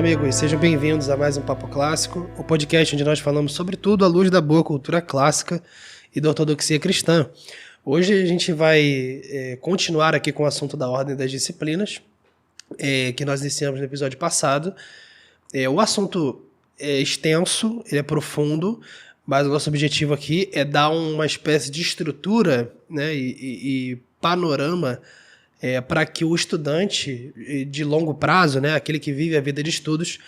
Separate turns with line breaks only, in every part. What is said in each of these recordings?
amigos, sejam bem-vindos a mais um Papo Clássico, o podcast onde nós falamos sobre tudo à luz da boa cultura clássica e da ortodoxia cristã. Hoje a gente vai continuar aqui com o assunto da ordem das disciplinas, que nós iniciamos no episódio passado. O assunto é extenso, ele é profundo, mas o nosso objetivo aqui é dar uma espécie de estrutura, né, e panorama para que o estudante de longo prazo, né, aquele que vive a vida de estudos,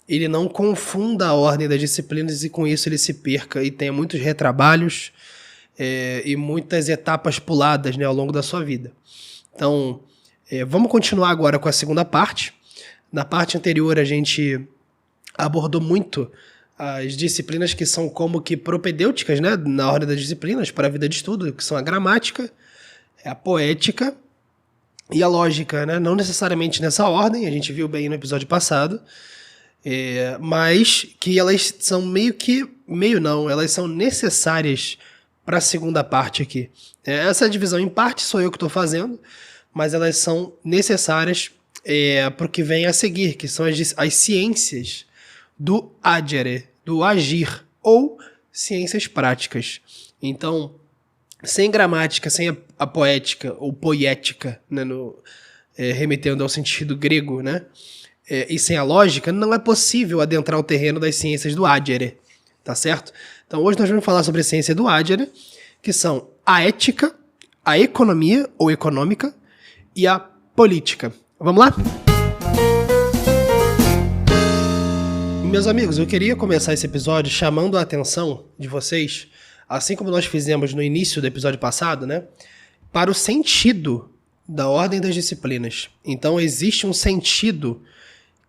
ele não confunda a ordem das disciplinas e com isso ele se perca e tenha muitos retrabalhos e muitas etapas puladas, né, ao longo da sua vida. Então, vamos continuar agora com a segunda parte. Na parte anterior a gente abordou muito as disciplinas que são como que propedêuticas, né, na ordem das disciplinas para a vida de estudo, que são a gramática, a poética e a lógica, né? Não necessariamente nessa ordem, a gente viu bem no episódio passado, mas que elas são elas são necessárias para a segunda parte aqui. Essa divisão em parte sou eu que estou fazendo, mas elas são necessárias para o que vem a seguir, que são as ciências do agere, do agir, ou ciências práticas. Então, sem gramática, sem a poética ou poética, né, remetendo ao sentido grego, né, e sem a lógica, não é possível adentrar o terreno das ciências do agere, tá certo? Então hoje nós vamos falar sobre a ciência do agere, que são a ética, a economia ou econômica e a política. Vamos lá? Meus amigos, eu queria começar esse episódio chamando a atenção de vocês, assim como nós fizemos no início do episódio passado, né, para o sentido da ordem das disciplinas. Então existe um sentido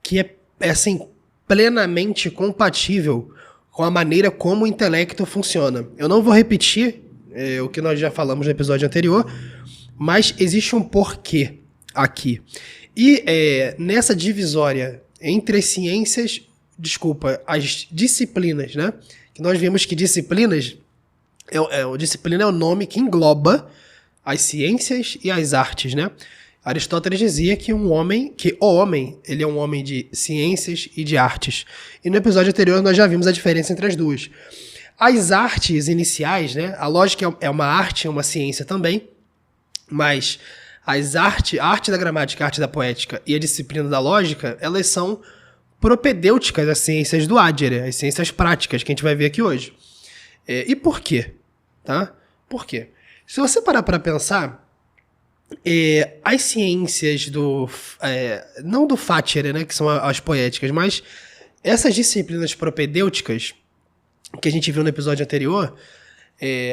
que é assim, plenamente compatível com a maneira como o intelecto funciona. Eu não vou repetir o que nós já falamos no episódio anterior, mas existe um porquê aqui. E nessa divisória entre as ciências, as disciplinas, né, que nós vimos que disciplinas disciplina é o nome que engloba as ciências e as artes, né? Aristóteles dizia que o homem ele é um homem de ciências e de artes. E no episódio anterior nós já vimos a diferença entre as duas. As artes iniciais, né? A lógica é uma arte, é uma ciência também, mas a arte da gramática, a arte da poética e a disciplina da lógica, elas são propedêuticas às ciências do agere, as ciências práticas que a gente vai ver aqui hoje. E por quê? Tá? Por quê? Se você parar para pensar, as ciências não do facere, né, que são as poéticas, mas essas disciplinas propedêuticas que a gente viu no episódio anterior,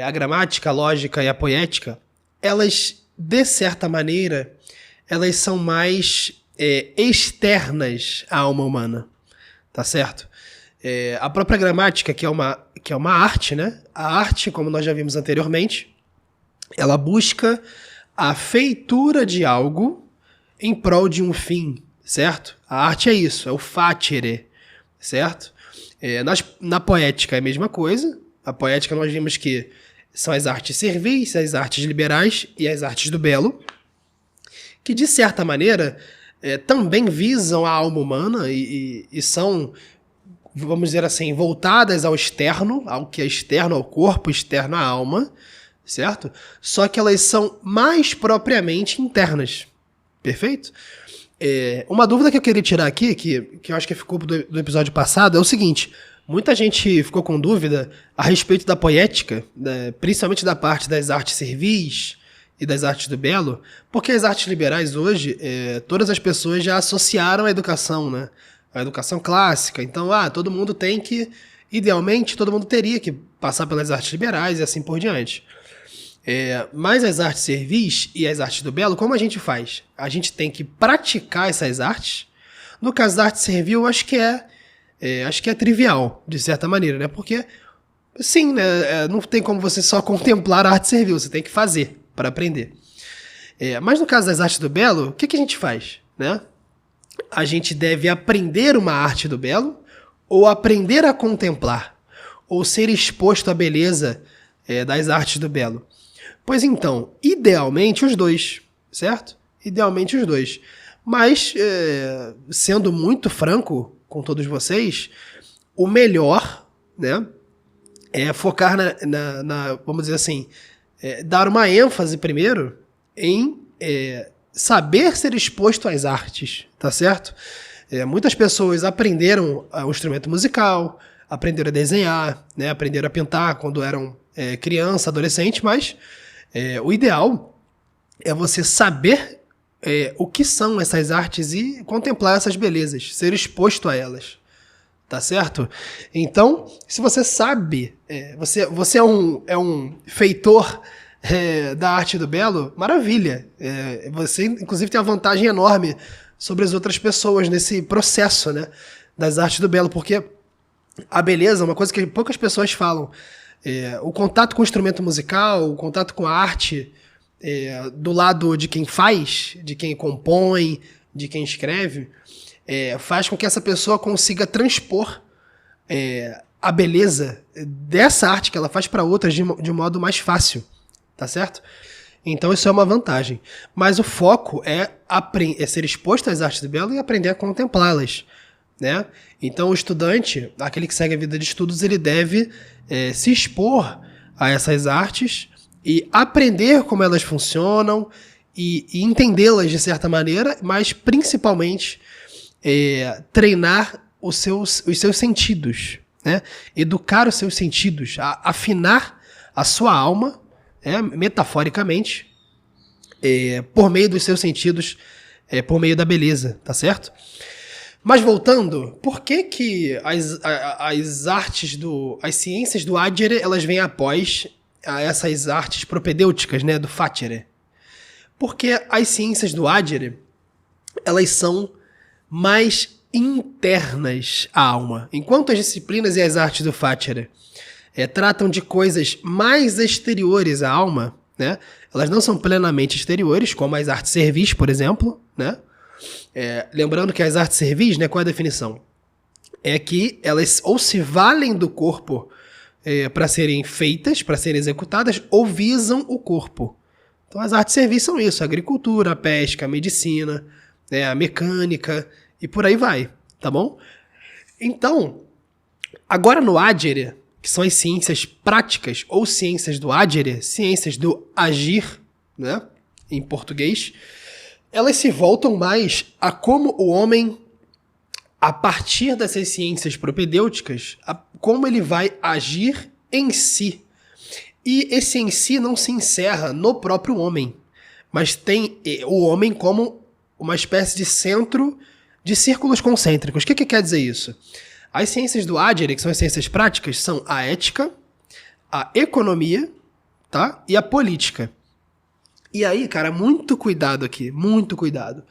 a gramática, a lógica e a poética, elas, de certa maneira, elas são mais externas à alma humana, tá certo? A própria gramática, que é uma arte, né? A arte, como nós já vimos anteriormente, ela busca a feitura de algo em prol de um fim, certo? A arte é isso, é o facere, certo? Na poética é a mesma coisa. A poética nós vimos que são as artes servis, as artes liberais e as artes do belo, que de certa maneira também visam a alma humana e são, vamos dizer assim, voltadas ao externo, ao que é externo ao corpo, externo à alma, certo? Só que elas são mais propriamente internas, perfeito? Uma dúvida que eu queria tirar aqui, que eu acho que ficou do episódio passado, é o seguinte: muita gente ficou com dúvida a respeito da poética, principalmente da parte das artes servis e das artes do belo, porque as artes liberais hoje, todas as pessoas já associaram a educação, né? A educação clássica. Então, todo mundo tem que, idealmente, todo mundo teria que passar pelas artes liberais e assim por diante. Mas as artes servis e as artes do belo, como a gente faz? A gente tem que praticar essas artes. No caso da arte servil, eu acho que é trivial, de certa maneira, né? Porque, sim, né? Não tem como você só contemplar a arte servil, você tem que fazer para aprender. Mas no caso das artes do belo, o que a gente faz, né? A gente deve aprender uma arte do belo, ou aprender a contemplar, ou ser exposto à beleza das artes do belo. Pois então, idealmente os dois, certo? Idealmente os dois. Mas, sendo muito franco, com todos vocês, o melhor, né, é focar vamos dizer assim, dar uma ênfase primeiro em saber ser exposto às artes, tá certo? Muitas pessoas aprenderam o instrumento musical, aprenderam a desenhar, né, aprenderam a pintar quando eram criança, adolescente, mas o ideal é você saber o que são essas artes e contemplar essas belezas, ser exposto a elas, tá certo? Então, se você sabe, você é um feitor da arte do belo, maravilha. Você, inclusive, tem uma vantagem enorme sobre as outras pessoas nesse processo, né, das artes do belo, porque a beleza é uma coisa que poucas pessoas falam. O contato com o instrumento musical, o contato com a arte, do lado de quem faz, de quem compõe, de quem escreve, faz com que essa pessoa consiga transpor a beleza dessa arte que ela faz para outras de um modo mais fácil, tá certo? Então isso é uma vantagem. Mas o foco é ser exposto às artes do belo e aprender a contemplá-las, né? Então o estudante, aquele que segue a vida de estudos, ele deve se expor a essas artes e aprender como elas funcionam e entendê-las de certa maneira, mas principalmente treinar os seus sentidos, né? Educar os seus sentidos, afinar a sua alma, metaforicamente, por meio dos seus sentidos, por meio da beleza, tá certo? Mas voltando, por que as artes as ciências do Agere, elas vêm após essas artes propedêuticas, né, do Facere? Porque as ciências do Agere, elas são mais internas à alma, enquanto as disciplinas e as artes do Facere tratam de coisas mais exteriores à alma, né? Elas não são plenamente exteriores, como as artes servis, por exemplo, né? Lembrando que as artes servis, né, qual é a definição? É que elas ou se valem do corpo para serem feitas, para serem executadas, ou visam o corpo. Então as artes servis são isso: a agricultura, a pesca, a medicina, a mecânica e por aí vai, tá bom? Então, agora no Agere, que são as ciências práticas ou ciências do Agere, ciências do agir, né, em português, elas se voltam mais a como o homem, a partir dessas ciências propedêuticas, como ele vai agir em si. E esse em si não se encerra no próprio homem, mas tem o homem como uma espécie de centro de círculos concêntricos. O que quer dizer isso? As ciências do Agere, que são as ciências práticas, são a ética, a economia, tá? E a política. E aí, cara, muito cuidado aqui, muito cuidado.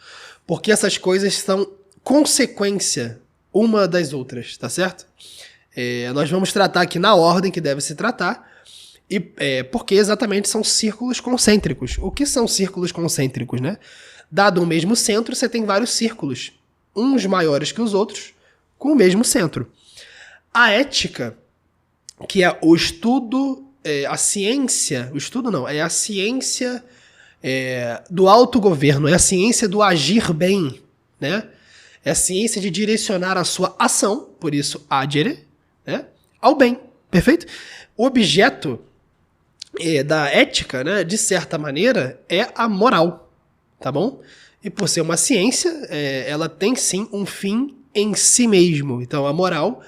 Porque essas coisas são consequência uma das outras, tá certo? Nós vamos tratar aqui na ordem que deve se tratar, porque exatamente são círculos concêntricos. O que são círculos concêntricos, né? Dado o mesmo centro, você tem vários círculos, uns maiores que os outros, com o mesmo centro. A ética, que é o estudo, a ciência, o estudo não, é a ciência do autogoverno, é a ciência do agir bem, né? É a ciência de direcionar a sua ação, por isso agere, né, ao bem, perfeito? O objeto da ética, né, de certa maneira, é a moral, tá bom? E por ser uma ciência, ela tem sim um fim em si mesmo. Então a moral,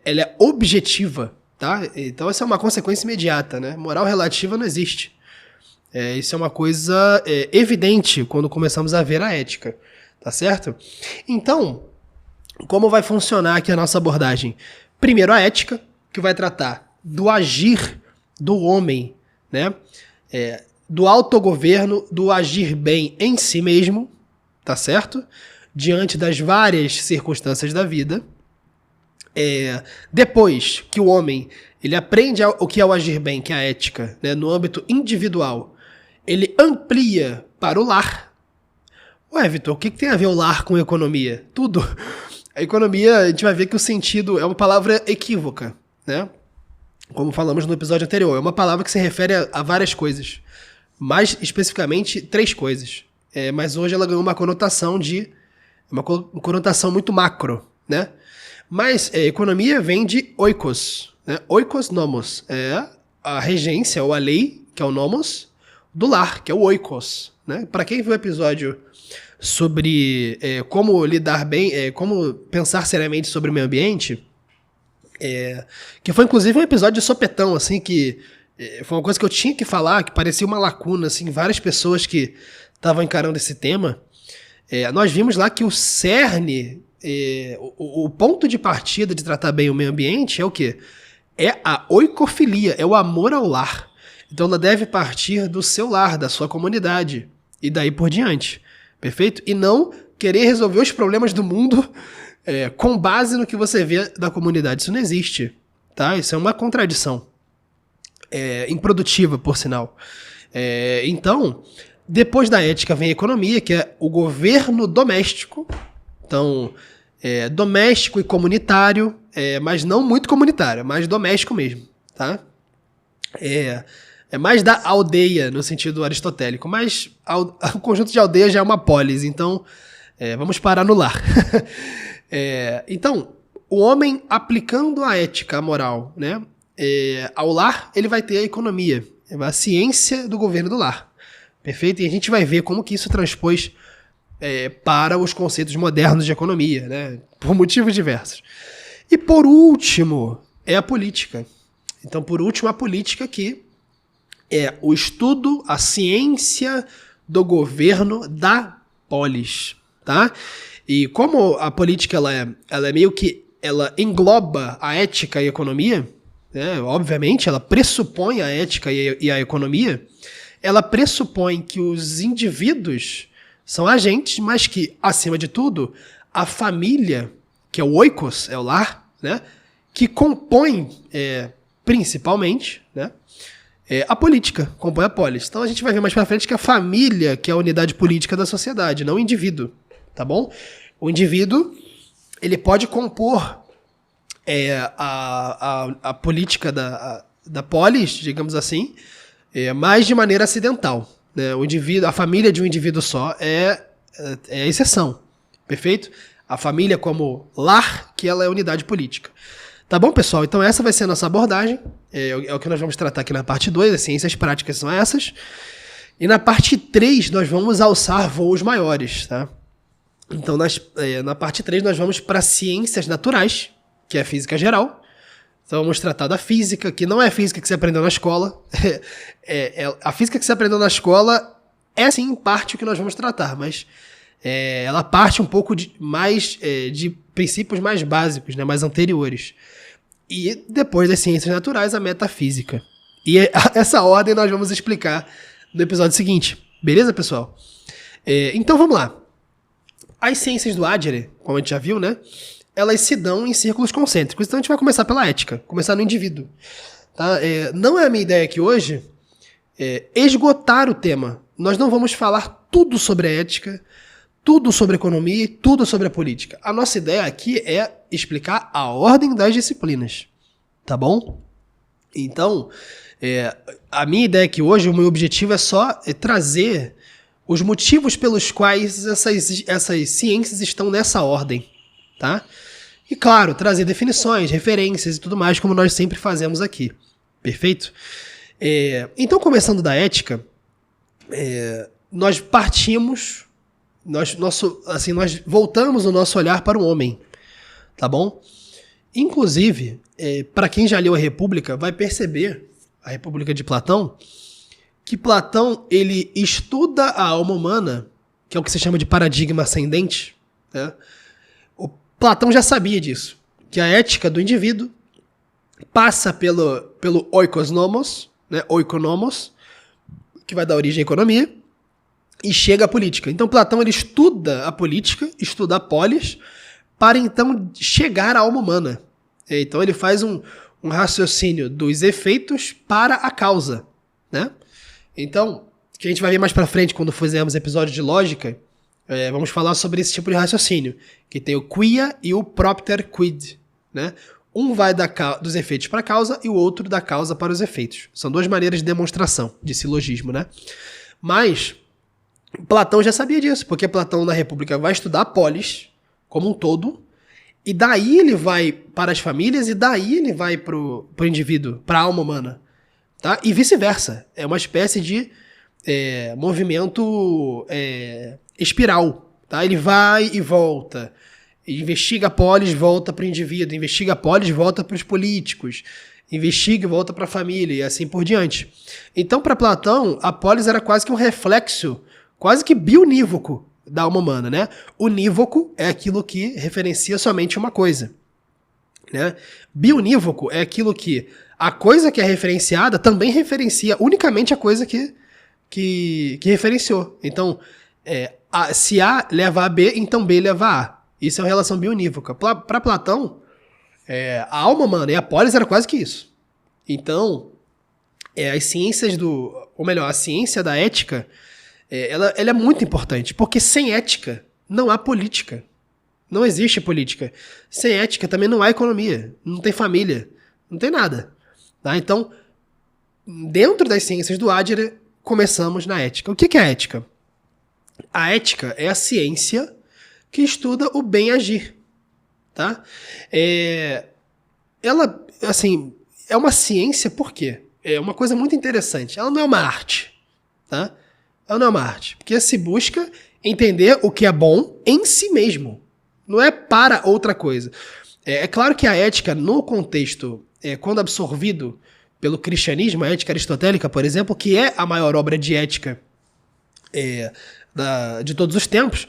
ela é objetiva, tá? Então essa é uma consequência imediata, né? Moral relativa não existe. Isso é uma coisa evidente quando começamos a ver a ética, tá certo? Então, como vai funcionar aqui a nossa abordagem? Primeiro a ética, que vai tratar do agir do homem, né? Do autogoverno, do agir bem em si mesmo, tá certo? Diante das várias circunstâncias da vida. Depois que o homem ele aprende o que é o agir bem, que é a ética, né, no âmbito individual, ele amplia para o lar. Ué, Vitor, o que tem a ver o lar com economia? Tudo. A economia, a gente vai ver que o sentido é uma palavra equívoca, né? Como falamos no episódio anterior, é uma palavra que se refere a várias coisas. Mais especificamente, 3 coisas. Mas hoje ela ganhou uma conotação muito macro, né? Mas economia vem de oikos, né? Oikos nomos é a regência ou a lei, que é o nomos, do lar, que é o oikos, né? Para quem viu o episódio sobre como lidar bem, como pensar seriamente sobre o meio ambiente, que foi inclusive um episódio de sopetão, assim, que foi uma coisa que eu tinha que falar, que parecia uma lacuna, assim, várias pessoas que estavam encarando esse tema. Nós vimos lá que o cerne, o ponto de partida de tratar bem o meio ambiente é o quê? É a oikofilia, é o amor ao lar. Então ela deve partir do seu lar, da sua comunidade, e daí por diante. Perfeito? E não querer resolver os problemas do mundo com base no que você vê da comunidade. Isso não existe. Tá? Isso é uma contradição. Improdutiva, por sinal. Então, depois da ética vem a economia, que é o governo doméstico. Então, doméstico e comunitário, mas não muito comunitário, é mais doméstico mesmo. Tá? É mais da aldeia, no sentido aristotélico, mas o conjunto de aldeias já é uma polis, então vamos parar no lar. Então, o homem aplicando a ética, a moral, né, ao lar, ele vai ter a economia, a ciência do governo do lar. Perfeito? E a gente vai ver como que isso transpôs para os conceitos modernos de economia, né, por motivos diversos. E por último, é a política. Então, por último, a política que é o estudo, a ciência do governo da polis, tá? E como a política ela é meio que ela engloba a ética e a economia, né? Obviamente ela pressupõe a ética e a economia, ela pressupõe que os indivíduos são agentes, mas que, acima de tudo, a família, que é o oikos, é o lar, né? Que compõe principalmente, né? A política, compõe a polis. Então a gente vai ver mais pra frente que a família que é a unidade política da sociedade, não o indivíduo, tá bom? O indivíduo, ele pode compor a política da polis, digamos assim, mas de maneira acidental, né? O indivíduo, a família de um indivíduo só é a exceção, perfeito? A família como lar, que ela é a unidade política. Tá bom, pessoal? Então essa vai ser a nossa abordagem. É o que nós vamos tratar aqui na parte 2, as ciências práticas são essas. E na parte 3 nós vamos alçar voos maiores, tá? Então na parte 3 nós vamos para ciências naturais, que é a física geral. Então vamos tratar da física, que não é a física que você aprendeu na escola. A física que você aprendeu na escola é sim em parte o que nós vamos tratar, mas ela parte um pouco mais de princípios mais básicos, né, mais anteriores. E depois das ciências naturais, a metafísica. E essa ordem nós vamos explicar no episódio seguinte. Beleza, pessoal? Então vamos lá. As ciências do Adler, como a gente já viu, né, elas se dão em círculos concêntricos. Então a gente vai começar pela ética, começar no indivíduo. Tá? Não é a minha ideia aqui hoje esgotar o tema. Nós não vamos falar tudo sobre a ética, tudo sobre a economia e tudo sobre a política. A nossa ideia aqui é explicar a ordem das disciplinas, tá bom? Então, a minha ideia aqui hoje, o meu objetivo é só trazer os motivos pelos quais essas ciências estão nessa ordem, tá? E claro, trazer definições, referências e tudo mais, como nós sempre fazemos aqui, perfeito? Então, começando da ética, nós partimos... Nós voltamos o nosso olhar para o homem, tá bom? Inclusive, para quem já leu a República, vai perceber, a República de Platão, que Platão ele estuda a alma humana, que é o que se chama de paradigma ascendente, né? O Platão já sabia disso, que a ética do indivíduo passa pelo oikos nomos, né? Oikonomos, que vai dar origem à economia, e chega à política. Então Platão ele estuda a política, estuda a polis, para então chegar à alma humana. Então ele faz um raciocínio dos efeitos para a causa, né? Então, que a gente vai ver mais pra frente quando fizermos episódio de lógica, vamos falar sobre esse tipo de raciocínio, que tem o quia e o propter quid, né? Um vai dos efeitos para a causa e o outro da causa para os efeitos. São duas maneiras de demonstração, de silogismo, né? Mas Platão já sabia disso, porque Platão na República vai estudar a polis como um todo E daí ele vai para as famílias e daí ele vai pro indivíduo, para a alma humana. Tá? E vice-versa. É uma espécie de movimento espiral. Tá? Ele vai e volta. Investiga a polis, volta para o indivíduo. Investiga a polis, volta para os políticos. Investiga e volta para a família e assim por diante. Então, para Platão, a polis era quase que um reflexo, quase que bionívoco da alma humana, né? Unívoco é aquilo que referencia somente uma coisa, né? Bionívoco é aquilo que a coisa que é referenciada também referencia unicamente a coisa que referenciou. Então, se A leva a B, então B leva a A. Isso é uma relação bionívoca. Para Platão, a alma humana e a polis era quase que isso. Então, as ciências a ciência da ética, ela é muito importante, porque sem ética não há política. Não existe política. Sem ética também não há economia, não tem família, não tem nada. Tá? Então, dentro das ciências do Adler, começamos na ética. O que é a ética? A ética é a ciência que estuda o bem agir. Tá? Ela, assim, é uma ciência por quê? É uma coisa muito interessante. Ela não é uma arte. Tá? Ela não é uma arte. Porque se busca entender o que é bom em si mesmo. Não é para outra coisa. É claro que a ética, no contexto, quando absorvido pelo cristianismo, a ética aristotélica, por exemplo, que é a maior obra de ética de todos os tempos,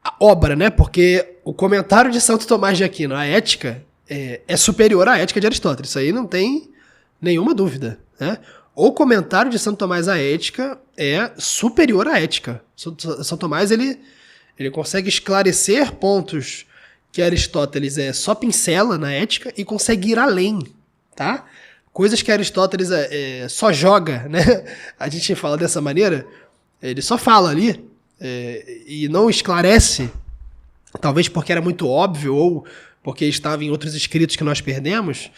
a obra, né? Porque o comentário de Santo Tomás de Aquino, a ética, é superior à ética de Aristóteles. Isso aí não tem nenhuma dúvida, né? O comentário de Santo Tomás à ética é superior à ética. São Tomás, ele consegue esclarecer pontos que Aristóteles só pincela na ética e consegue ir além, tá? Coisas que Aristóteles só joga, né? A gente fala dessa maneira, ele só fala ali e não esclarece, talvez porque era muito óbvio ou porque estava em outros escritos que nós perdemos.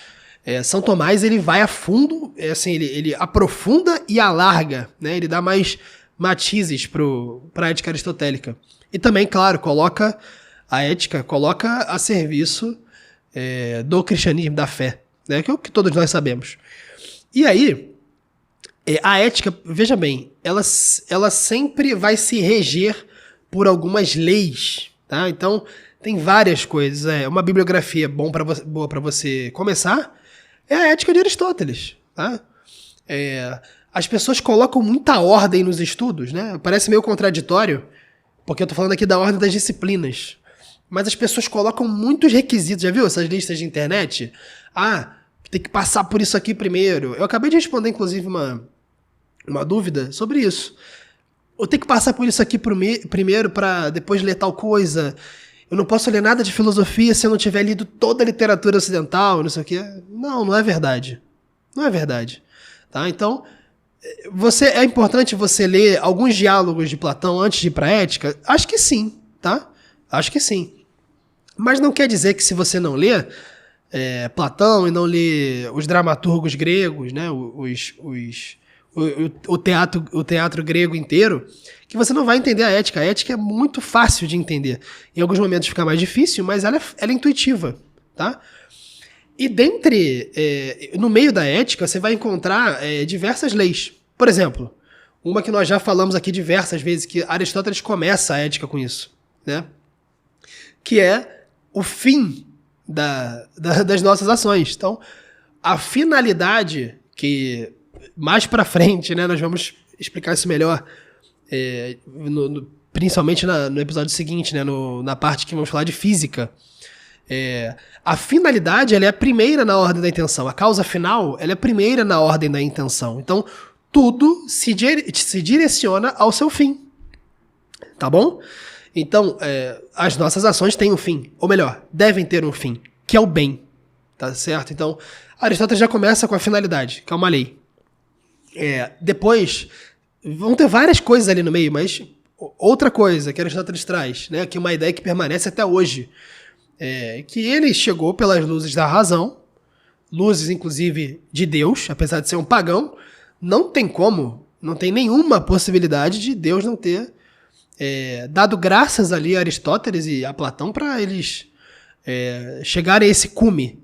São Tomás, ele vai a fundo, assim, ele aprofunda e alarga, né? Ele dá mais matizes para a ética aristotélica. E também, claro, coloca a serviço do cristianismo, da fé, né? Que é o que todos nós sabemos. E aí, a ética, veja bem, ela sempre vai se reger por algumas leis, tá? Então, tem várias coisas. Uma bibliografia boa para você começar é a ética de Aristóteles, tá? As pessoas colocam muita ordem nos estudos, né? Parece meio contraditório, porque eu tô falando aqui da ordem das disciplinas. Mas as pessoas colocam muitos requisitos. Já viu essas listas de internet? Tem que passar por isso aqui primeiro. Eu acabei de responder, inclusive, uma dúvida sobre isso. Eu tenho que passar por isso aqui primeiro para depois ler tal coisa. Eu não posso ler nada de filosofia se eu não tiver lido toda a literatura ocidental, não sei o quê. Não é verdade. Não é verdade. Tá? Então, é importante você ler alguns diálogos de Platão antes de ir para a ética? Acho que sim, tá? Acho que sim. Mas não quer dizer que se você não ler Platão e não ler os dramaturgos gregos, né, o teatro grego inteiro, que você não vai entender a ética. A ética é muito fácil de entender. Em alguns momentos fica mais difícil, mas ela é intuitiva, tá? E no meio da ética, você vai encontrar diversas leis. Por exemplo, uma que nós já falamos aqui diversas vezes, que Aristóteles começa a ética com isso, né? Que é o fim das nossas ações. Então, a finalidade que mais pra frente, né, nós vamos explicar isso melhor, principalmente no episódio seguinte, né, na parte que vamos falar de física. A finalidade, ela é a primeira na ordem da intenção. A causa final, ela é a primeira na ordem da intenção. Então, tudo se direciona ao seu fim. Tá bom? Então, as nossas ações têm um fim. Ou melhor, devem ter um fim, que é o bem. Tá certo? Então, Aristóteles já começa com a finalidade, que é uma lei. Depois, vão ter várias coisas ali no meio, mas outra coisa que Aristóteles traz, né, que é uma ideia que permanece até hoje, que ele chegou pelas luzes da razão, luzes inclusive de Deus, apesar de ser um pagão, não tem nenhuma possibilidade de Deus não ter dado graças ali a Aristóteles e a Platão para eles chegar a esse cume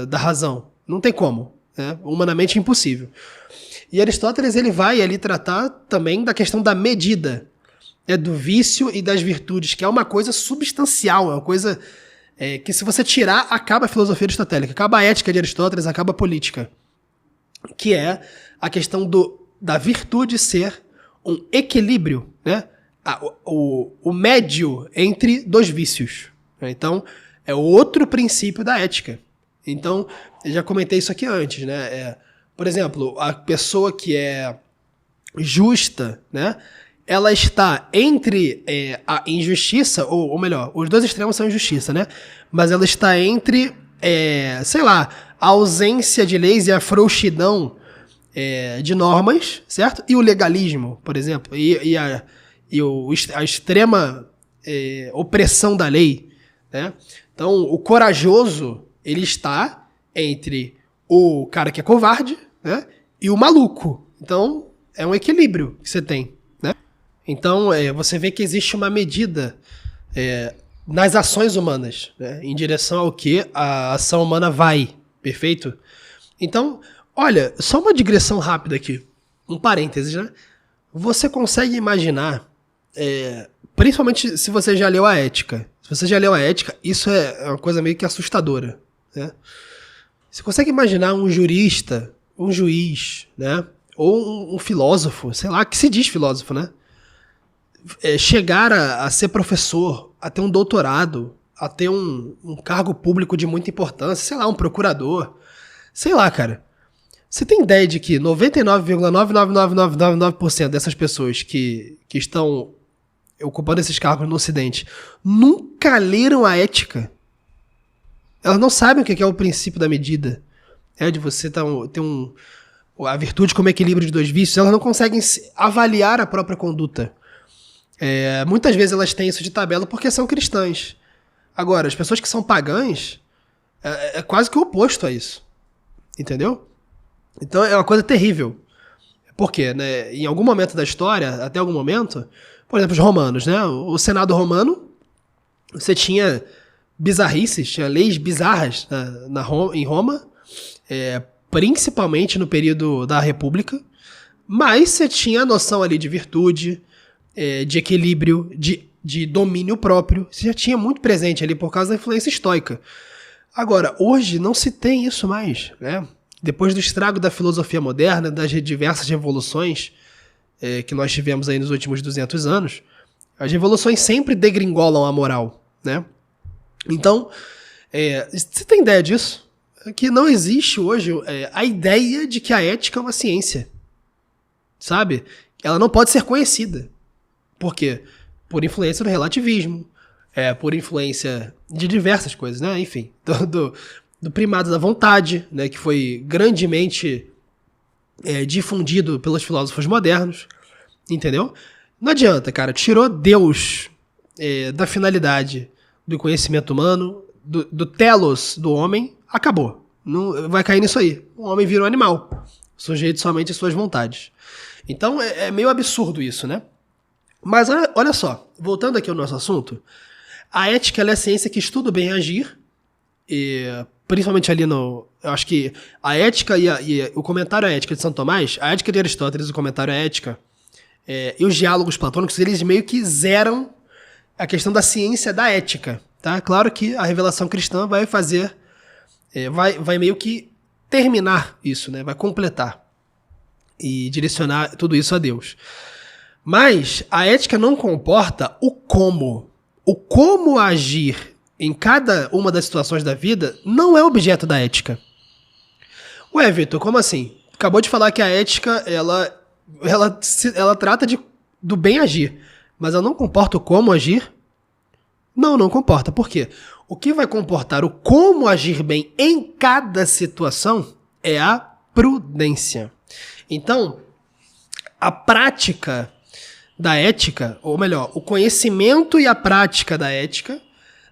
da razão. Não tem como. Né? Humanamente impossível. E Aristóteles ele vai ali tratar também da questão da medida, do vício e das virtudes, que é uma coisa substancial, é uma coisa que se você tirar, acaba a filosofia aristotélica, acaba a ética de Aristóteles, acaba a política, que é a questão da virtude ser um equilíbrio, né? O médio entre dois vícios. Né? Então, é outro princípio da ética. Então, eu já comentei isso aqui antes, né? Por exemplo, a pessoa que é justa, né? Ela está entre a injustiça, ou melhor, os dois extremos são injustiça, né? Mas ela está entre, sei lá, a ausência de leis e a frouxidão de normas, certo? E o legalismo, por exemplo, e a extrema opressão da lei, né? Então, o corajoso, ele está entre o cara que é covarde, né? E o maluco. Então, é um equilíbrio que você tem, né? Então, você vê que existe uma medida nas ações humanas, né? Em direção ao que a ação humana vai, perfeito? Então, olha, só uma digressão rápida aqui, um parênteses, né? Você consegue imaginar, principalmente se você já leu a Ética, isso é uma coisa meio que assustadora, né? Você consegue imaginar um jurista, um juiz, né? Ou um filósofo, sei lá, que se diz filósofo, né? Chegar a ser professor, a ter um doutorado, a ter um cargo público de muita importância, sei lá, um procurador, sei lá, cara. Você tem ideia de que 99,99999% dessas pessoas que estão ocupando esses cargos no Ocidente nunca leram a Ética? Elas não sabem o que é o princípio da medida. De você ter a virtude como equilíbrio de dois vícios. Elas não conseguem avaliar a própria conduta. Muitas vezes elas têm isso de tabela porque são cristãs. Agora, as pessoas que são pagãs é quase que o oposto a isso. Entendeu? Então é uma coisa terrível. Por quê? Né? Em algum momento da história, até algum momento, por exemplo, os romanos, né? O Senado romano, você tinha bizarrices, tinha leis bizarras em Roma, principalmente no período da República, mas você tinha a noção ali de virtude, de equilíbrio, de domínio próprio, você já tinha muito presente ali por causa da influência estoica. Agora, hoje não se tem isso mais, né? Depois do estrago da filosofia moderna, das diversas revoluções que nós tivemos aí nos últimos 200 anos, as revoluções sempre degringolam a moral, né? Então, você tem ideia disso? Que não existe hoje a ideia de que a ética é uma ciência, sabe? Ela não pode ser conhecida. Por quê? Por influência do relativismo, por influência de diversas coisas, né? Enfim, do primado da vontade, né? Que foi grandemente difundido pelos filósofos modernos, entendeu? Não adianta, cara. Tirou Deus da finalidade do conhecimento humano, do telos do homem, acabou. Não, vai cair nisso aí. O homem vira um animal, sujeito somente às suas vontades. Então é meio absurdo isso, né? Mas olha só, voltando aqui ao nosso assunto, a ética ela é a ciência que estuda o bem agir, e principalmente ali eu acho que a ética e o comentário à ética de Santo Tomás, a ética de Aristóteles e o comentário à ética, e os diálogos platônicos, eles meio que zeram a questão da ciência da ética, tá? Claro que a revelação cristã vai fazer, vai meio que terminar isso, né? Vai completar e direcionar tudo isso a Deus. Mas a ética não comporta o como. O como agir em cada uma das situações da vida não é objeto da ética. Ué, Vitor, como assim? Acabou de falar que a ética, ela trata do bem agir, mas ela não comporta o como agir? Não comporta. Por quê? O que vai comportar o como agir bem em cada situação é a prudência. Então, a prática da ética, ou melhor, o conhecimento e a prática da ética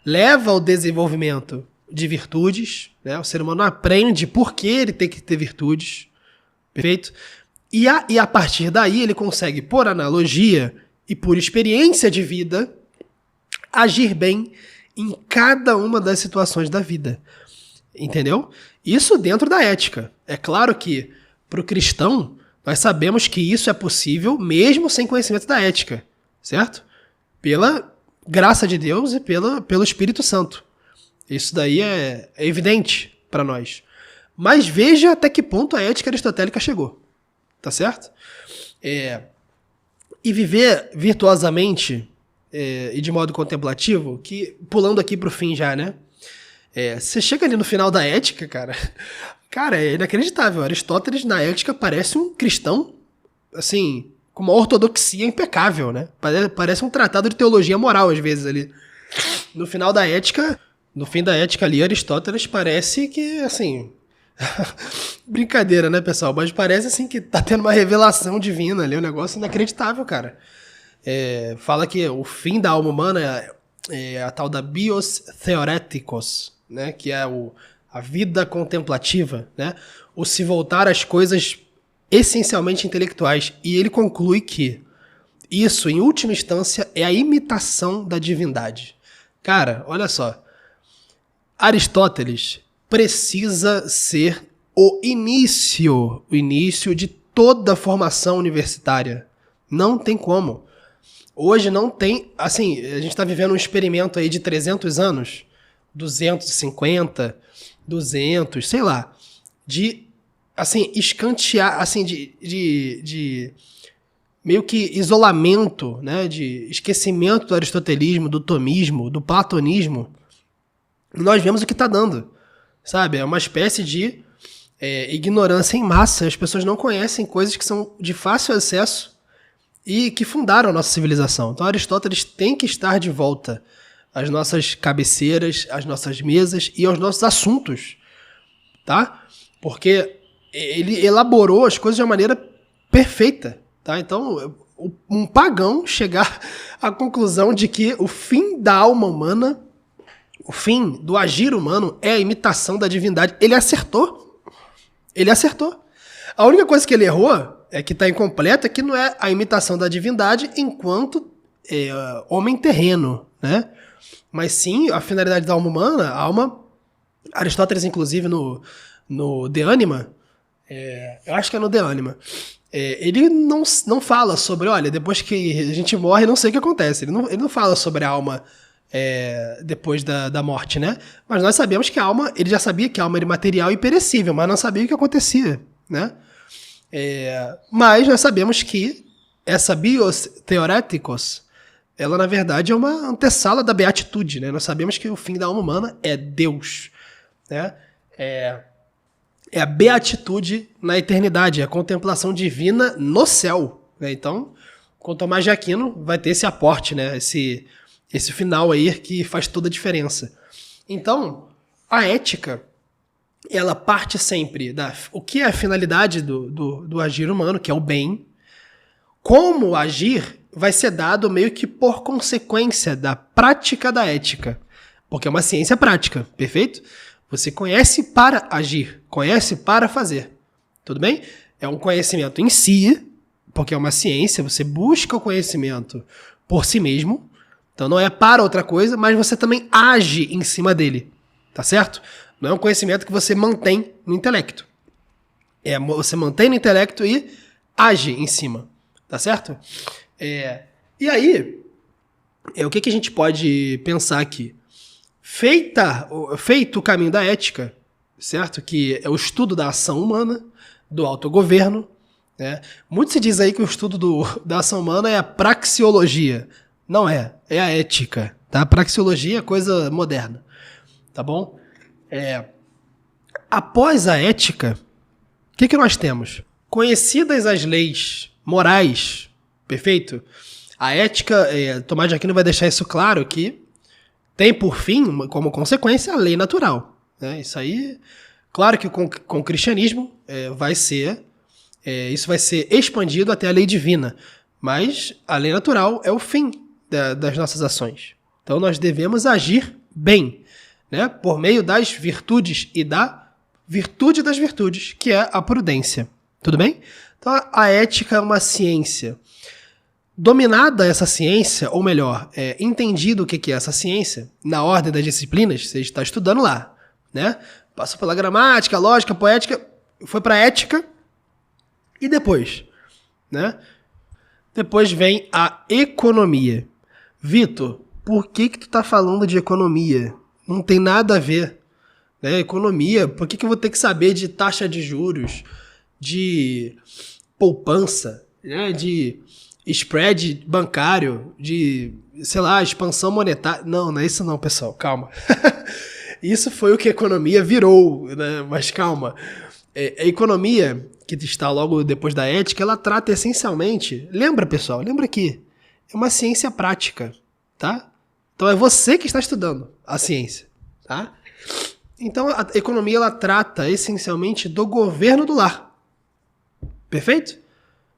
leva ao desenvolvimento de virtudes, né? O ser humano aprende por que ele tem que ter virtudes, perfeito? E a partir daí ele consegue, por analogia e por experiência de vida, agir bem em cada uma das situações da vida. Entendeu? Isso dentro da ética. É claro que, para o cristão, nós sabemos que isso é possível mesmo sem conhecimento da ética, certo? Pela graça de Deus e pelo Espírito Santo. Isso daí é evidente para nós. Mas veja até que ponto a ética aristotélica chegou. Tá certo? E viver virtuosamente e de modo contemplativo, que pulando aqui pro fim já, né? Você chega ali no final da ética, cara, é inacreditável. Aristóteles, na ética, parece um cristão, assim, com uma ortodoxia impecável, né? Parece um tratado de teologia moral, às vezes, ali. No final da ética, no fim da ética ali, Aristóteles parece que, assim... Brincadeira, né, pessoal? Mas parece, assim, que tá tendo uma revelação divina ali, um negócio inacreditável, cara. Fala que o fim da alma humana é a tal da bios theoreticos, né? Que é a vida contemplativa, né? O se voltar às coisas essencialmente intelectuais. E ele conclui que isso, em última instância, é a imitação da divindade. Cara, olha só. Aristóteles precisa ser o início de toda a formação universitária. Não tem como. Hoje não tem... Assim, a gente está vivendo um experimento aí de 300 anos, 250, 200, sei lá, de, assim, escantear, assim, de meio que isolamento, né, de esquecimento do aristotelismo, do tomismo, do platonismo. Nós vemos o que está dando, sabe? É uma espécie de ignorância em massa. As pessoas não conhecem coisas que são de fácil acesso e que fundaram a nossa civilização. Então Aristóteles tem que estar de volta às nossas cabeceiras, às nossas mesas e aos nossos assuntos, tá? Porque ele elaborou as coisas de uma maneira perfeita, tá? Então, um pagão chegar à conclusão de que o fim da alma humana, o fim do agir humano é a imitação da divindade, ele acertou. Ele acertou. A única coisa que ele errou que está incompleto é que não é a imitação da divindade enquanto homem terreno, né? Mas sim, a finalidade da alma humana, Aristóteles, inclusive, no De Anima, eu acho que é no De Anima, ele não fala sobre, olha, depois que a gente morre, não sei o que acontece. Ele não fala sobre a alma depois da morte, né? Mas nós sabemos que a alma, ele já sabia que a alma era imaterial e perecível, mas não sabia o que acontecia, né? Mas nós sabemos que essa bios theoreticos, ela na verdade é uma antessala da beatitude, né? Nós sabemos que o fim da alma humana é Deus, né? É a beatitude na eternidade, é a contemplação divina no céu, né? Então, com Tomás de Aquino vai ter esse aporte, né? Esse final aí que faz toda a diferença. Então, a ética, ela parte sempre o que é a finalidade do agir humano, que é o bem. Como agir vai ser dado meio que por consequência da prática da ética. Porque é uma ciência prática, perfeito? Você conhece para agir, conhece para fazer. Tudo bem? É um conhecimento em si, porque é uma ciência, você busca o conhecimento por si mesmo. Então não é para outra coisa, mas você também age em cima dele. Tá certo? Não é um conhecimento que você mantém no intelecto. Você mantém no intelecto e age em cima. Tá certo? E aí, o que a gente pode pensar aqui? Feito o caminho da ética, certo? Que é o estudo da ação humana, do autogoverno, né? Muito se diz aí que o estudo da ação humana é a praxeologia. Não é a ética, tá? A praxeologia é coisa moderna, tá bom? Após a ética, o que nós temos? Conhecidas as leis morais, perfeito? A ética, Tomás de Aquino vai deixar isso claro, que tem por fim, como consequência, a lei natural, né? Isso aí, claro que com o cristianismo isso vai ser expandido até a lei divina, mas a lei natural é o fim das nossas ações. Então nós devemos agir bem, né? Por meio das virtudes e da virtude das virtudes, que é a prudência. Tudo bem? Então a ética é uma ciência. Dominada essa ciência, ou melhor, entendido o que é essa ciência, na ordem das disciplinas, você está estudando lá, né? Passou pela gramática, lógica, poética, foi para ética, e depois, né? Depois vem a economia. Vitor, por que tu tá falando de economia? Não tem nada a ver, né? Economia, por que eu vou ter que saber de taxa de juros, de poupança, né? De spread bancário, de, sei lá, expansão monetária? Não é isso não, pessoal, calma. Isso foi o que a economia virou, né? Mas calma. A economia, que está logo depois da ética, ela trata essencialmente... Lembra, pessoal? Lembra que é uma ciência prática, tá? Então é você que está estudando a ciência, tá? Então a economia, ela trata essencialmente do governo do lar. Perfeito?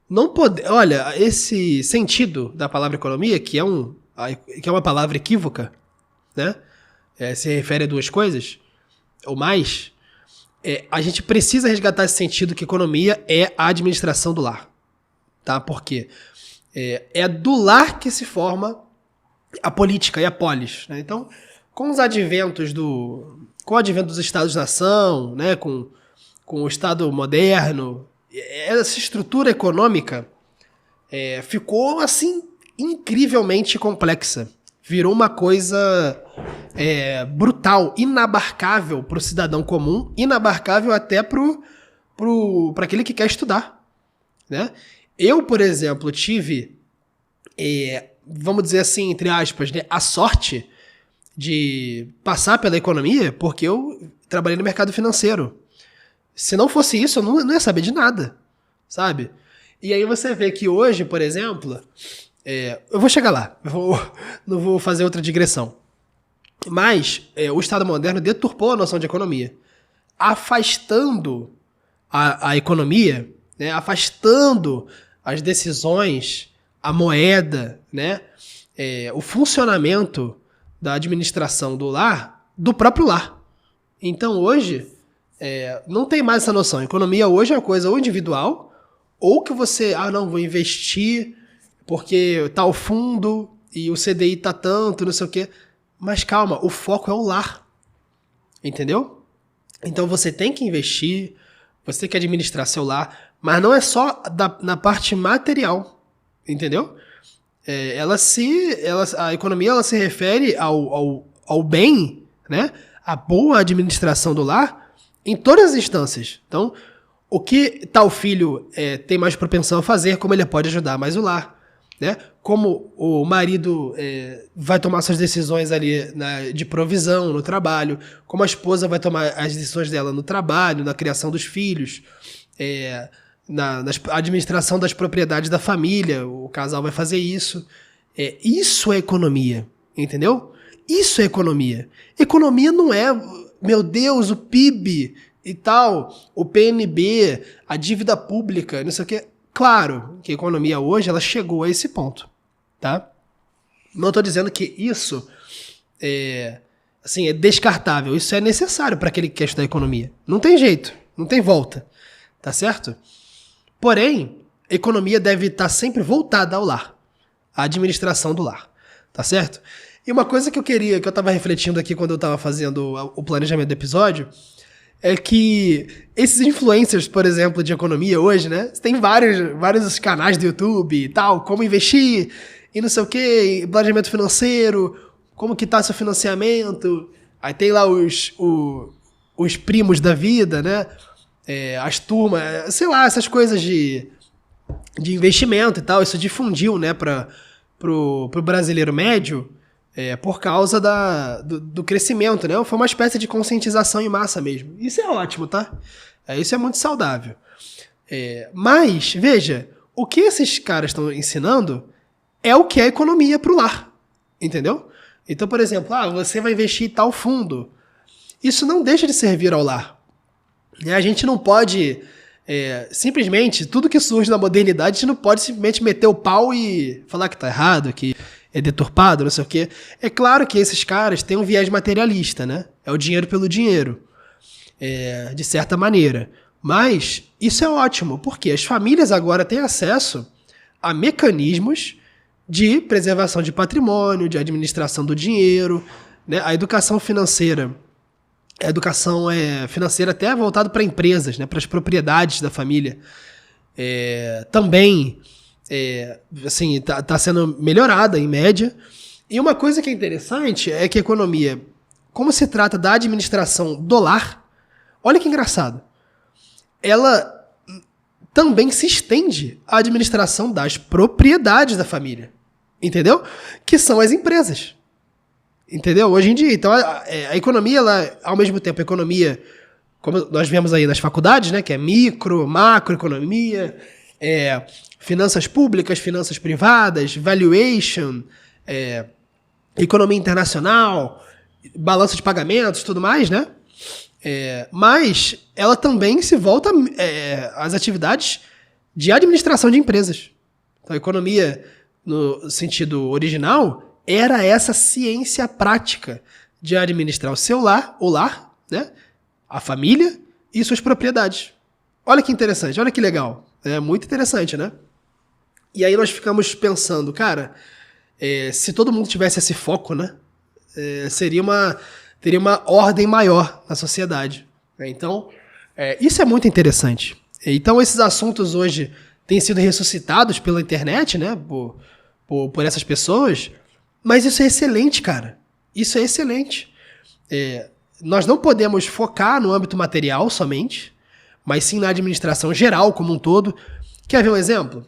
Não pode... Olha, esse sentido da palavra economia, que é uma palavra equívoca, né? Se refere a duas coisas, ou mais, a gente precisa resgatar esse sentido que economia é a administração do lar. Tá? Por quê? É do lar que se forma a política e a polis. Né? Então, com o advento dos Estados-nação, né? com o Estado moderno, essa estrutura econômica ficou assim incrivelmente complexa. Virou uma coisa brutal, inabarcável para o cidadão comum, inabarcável até para aquele que quer estudar. Né? Eu, por exemplo, tive, vamos dizer assim, entre aspas, né, a sorte de passar pela economia porque eu trabalhei no mercado financeiro. Se não fosse isso, eu não ia saber de nada, sabe? E aí você vê que hoje, por exemplo... eu vou chegar lá, não vou fazer outra digressão. Mas o Estado moderno deturpou a noção de economia, afastando a economia, né, afastando as decisões, a moeda, né, o funcionamento da administração do lar, do próprio lar. Então hoje, não tem mais essa noção. A economia hoje é uma coisa ou individual, ou que você, não, vou investir... porque tá o fundo e o CDI tá tanto, não sei o quê. Mas calma, o foco é o lar. Entendeu? Então você tem que investir, você tem que administrar seu lar, mas não é só na parte material. Entendeu? A economia ela se refere ao bem, né? A boa administração do lar em todas as instâncias. Então, o que tal filho tem mais propensão a fazer, como ele pode ajudar mais o lar. Né? Como o marido vai tomar suas decisões ali de provisão no trabalho, como a esposa vai tomar as decisões dela no trabalho, na criação dos filhos, na administração das propriedades da família, o casal vai fazer isso. Isso é economia, entendeu? Isso é economia. Economia não é, meu Deus, o PIB e tal, o PNB, a dívida pública, não sei o quê. Claro que a economia hoje ela chegou a esse ponto, tá? Não estou dizendo que isso é descartável. Isso é necessário para aquele que quer estudar economia. Não tem jeito, não tem volta, tá certo? Porém, a economia deve estar sempre voltada ao lar, à administração do lar, tá certo? E uma coisa que eu estava refletindo aqui quando eu estava fazendo o planejamento do episódio, é que esses influencers, por exemplo, de economia hoje, né? Tem vários canais do YouTube e tal, como investir e não sei o quê, planejamento financeiro, como que tá seu financiamento. Aí tem lá os primos da vida, né? As turmas, sei lá, essas coisas de investimento e tal. Isso difundiu, né, pro brasileiro médio, por causa do crescimento, né? Foi uma espécie de conscientização em massa mesmo. Isso é ótimo, tá? Isso é muito saudável. Mas, veja, o que esses caras estão ensinando é o que é economia para o lar, entendeu? Então, por exemplo, você vai investir em tal fundo. Isso não deixa de servir ao lar. A gente não pode... simplesmente, tudo que surge na modernidade, a gente não pode simplesmente meter o pau e falar que tá errado, que é deturpado, não sei o quê. É claro que esses caras têm um viés materialista, né? É o dinheiro pelo dinheiro, de certa maneira. Mas isso é ótimo, porque as famílias agora têm acesso a mecanismos de preservação de patrimônio, de administração do dinheiro, né? A educação financeira. A educação financeira até voltada para empresas, né? Para as propriedades da família. Também assim, tá sendo melhorada em média. E uma coisa que é interessante é que a economia, como se trata da administração do lar, olha que engraçado, ela também se estende à administração das propriedades da família, entendeu? Que são as empresas, entendeu? Hoje em dia, então, a economia, ela, ao mesmo tempo, a economia, como nós vemos aí nas faculdades, né, que é micro, macroeconomia, finanças públicas, finanças privadas, valuation, economia internacional, balanço de pagamentos, tudo mais, né? Mas ela também se volta às atividades de administração de empresas. Então, a economia, no sentido original, era essa ciência prática de administrar o lar, né? A família e suas propriedades. Olha que interessante, olha que legal. É muito interessante, né? E aí nós ficamos pensando, cara, se todo mundo tivesse esse foco, né? Teria uma ordem maior na sociedade. Então, isso é muito interessante. Então, esses assuntos hoje têm sido ressuscitados pela internet, né? Por essas pessoas. Mas isso é excelente, cara. Isso é excelente. Nós não podemos focar no âmbito material somente, mas sim na administração geral como um todo. Quer ver um exemplo?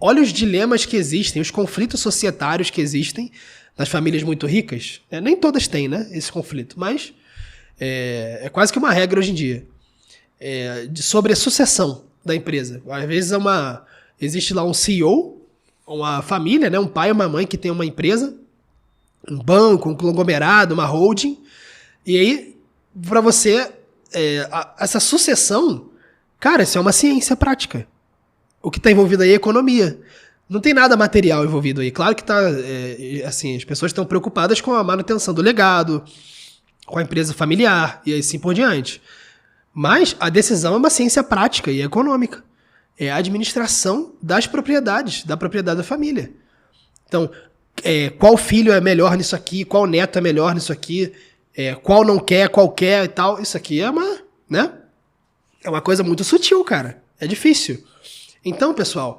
Olha os dilemas que existem, os conflitos societários que existem nas famílias muito ricas. Nem todas têm, né, esse conflito, mas é quase que uma regra hoje em dia. Sobre a sucessão da empresa. Às vezes existe lá um CEO, uma família, né, um pai e uma mãe que tem uma empresa, um banco, um conglomerado, uma holding, e aí, para você, essa sucessão, cara, isso é uma ciência prática. O que está envolvido aí é economia. Não tem nada material envolvido aí. Claro que assim, as pessoas estão preocupadas com a manutenção do legado, com a empresa familiar e assim por diante. Mas a decisão é uma ciência prática e econômica. É a administração das propriedades, da propriedade da família. Então, qual filho é melhor nisso aqui, qual neto é melhor nisso aqui, qual não quer, qual quer e tal. Isso aqui é uma coisa muito sutil, cara. É difícil. Então, pessoal,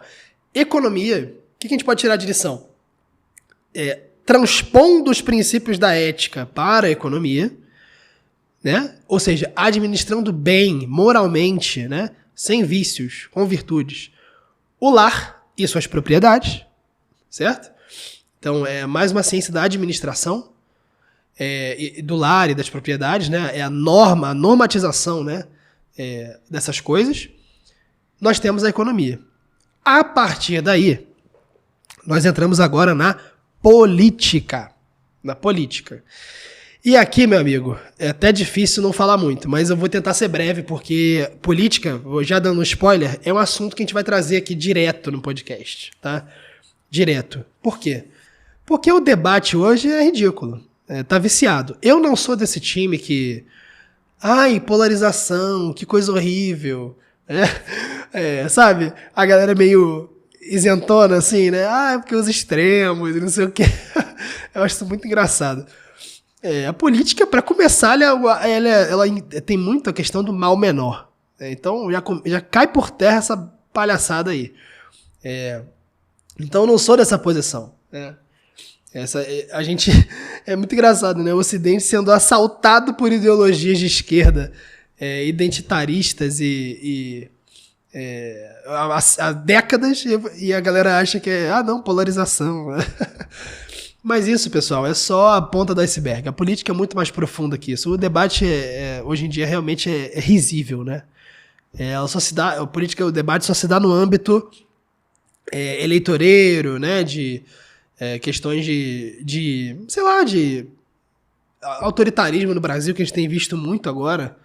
economia, o que a gente pode tirar de lição? Transpondo os princípios da ética para a economia, né? Ou seja, administrando bem, moralmente, né? Sem vícios, com virtudes, o lar e suas propriedades, certo? Então, é mais uma ciência da administração do lar e das propriedades, né? É a normatização, né? Dessas coisas. Nós temos a economia. A partir daí, nós entramos agora na política. Na política. E aqui, meu amigo, é até difícil não falar muito, mas eu vou tentar ser breve, porque política, já dando um spoiler, é um assunto que a gente vai trazer aqui direto no podcast, tá? Direto. Por quê? Porque o debate hoje é ridículo. Tá viciado. Eu não sou desse time que... Ai, polarização, que coisa horrível... sabe? A galera meio isentona, assim, né? É porque os extremos e não sei o quê. Eu acho isso muito engraçado. A política, para começar, ela tem muito a questão do mal menor. Então, já cai por terra essa palhaçada aí. Então, eu não sou dessa posição. A gente... É muito engraçado, né? O Ocidente sendo assaltado por ideologias de esquerda, identitaristas há décadas, e a galera acha que polarização. Mas isso, pessoal, é só a ponta do iceberg. A política é muito mais profunda que isso. O debate hoje em dia realmente é risível, né? O debate só se dá no âmbito eleitoreiro, né? De questões de autoritarismo no Brasil, que a gente tem visto muito agora,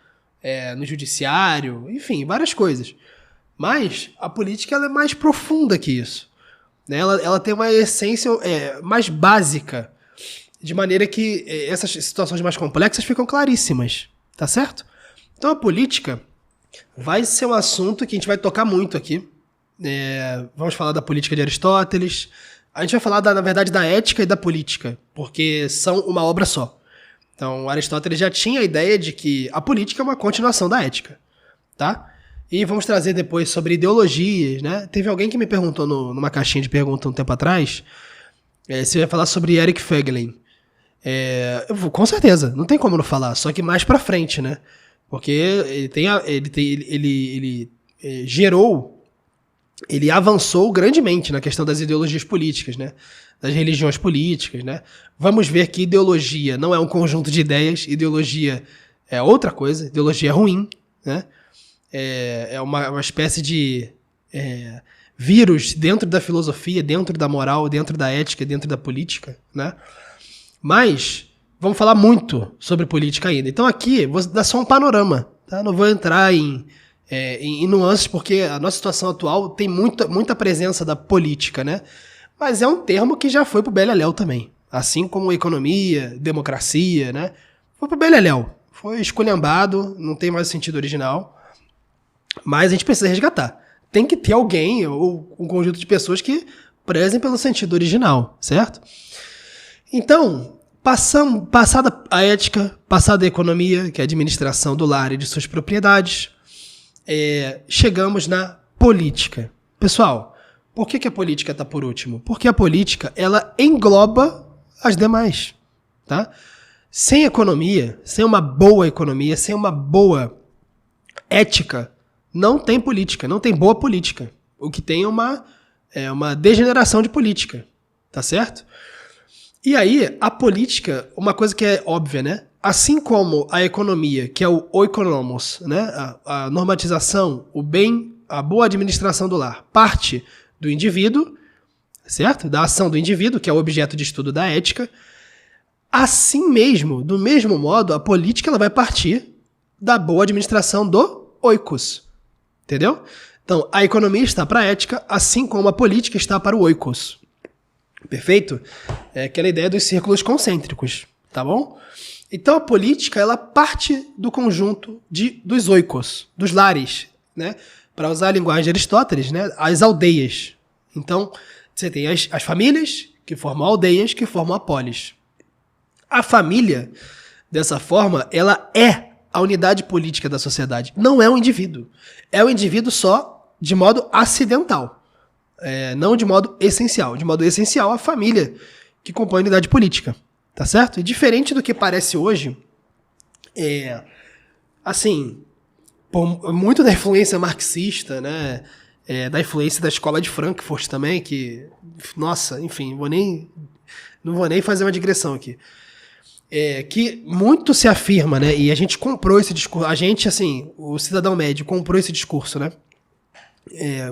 no judiciário, enfim, várias coisas. Mas a política ela é mais profunda que isso. Né? Ela tem uma essência mais básica, de maneira que essas situações mais complexas ficam claríssimas. Tá certo? Então a política vai ser um assunto que a gente vai tocar muito aqui. Vamos falar da política de Aristóteles. A gente vai falar, na verdade, da ética e da política, porque são uma obra só. Então, Aristóteles já tinha a ideia de que a política é uma continuação da ética, tá? E vamos trazer depois sobre ideologias, né? Teve alguém que me perguntou numa caixinha de perguntas um tempo atrás, se eu ia falar sobre Eric Voegelin. Eu vou, com certeza, não tem como não falar, só que mais pra frente, né? Porque ele avançou grandemente na questão das ideologias políticas, né? Das religiões políticas, né? Vamos ver que ideologia não é um conjunto de ideias, ideologia é outra coisa, ideologia é ruim, né? É uma espécie de vírus dentro da filosofia, dentro da moral, dentro da ética, dentro da política, né? Mas vamos falar muito sobre política ainda. Então aqui vou dar só um panorama, tá? Não vou entrar em nuances, porque a nossa situação atual tem muita presença da política, né? Mas é um termo que já foi pro beleléu também. Assim como economia, democracia, né? Foi pro beleléu. Foi esculhambado, não tem mais sentido original. Mas a gente precisa resgatar. Tem que ter alguém ou um conjunto de pessoas que prezem pelo sentido original, certo? Então, passada a ética, passada a economia, que é a administração do lar e de suas propriedades, chegamos na política. Pessoal, por que a política está por último? Porque a política, ela engloba as demais, tá? Sem economia, sem uma boa economia, sem uma boa ética, não tem política, não tem boa política. O que tem é uma degeneração de política, tá certo? E aí, a política, uma coisa que é óbvia, né? Assim como a economia, que é o oikonomos, né? A normatização, o bem, a boa administração do lar, parte do indivíduo, certo? Da ação do indivíduo, que é o objeto de estudo da ética. Assim mesmo, do mesmo modo, a política ela vai partir da boa administração do oikos. Entendeu? Então, a economia está para a ética, assim como a política está para o oikos. Perfeito? É aquela ideia dos círculos concêntricos, tá bom? Então, a política, ela parte do conjunto dos oikos, dos lares, né? Para usar a linguagem de Aristóteles, né? As aldeias. Então, você tem as famílias, que formam aldeias, que formam a polis. A família, dessa forma, ela é a unidade política da sociedade. Não é um indivíduo. É o indivíduo só de modo acidental. Não de modo essencial. De modo essencial, a família que compõe a unidade política. Tá certo? E diferente do que parece hoje, assim, por muito da influência marxista, né? Da influência da escola de Frankfurt também, que, nossa, enfim, não vou nem fazer uma digressão aqui. Que muito se afirma, né? E a gente comprou esse discurso. A gente, assim, o cidadão médio comprou esse discurso, né?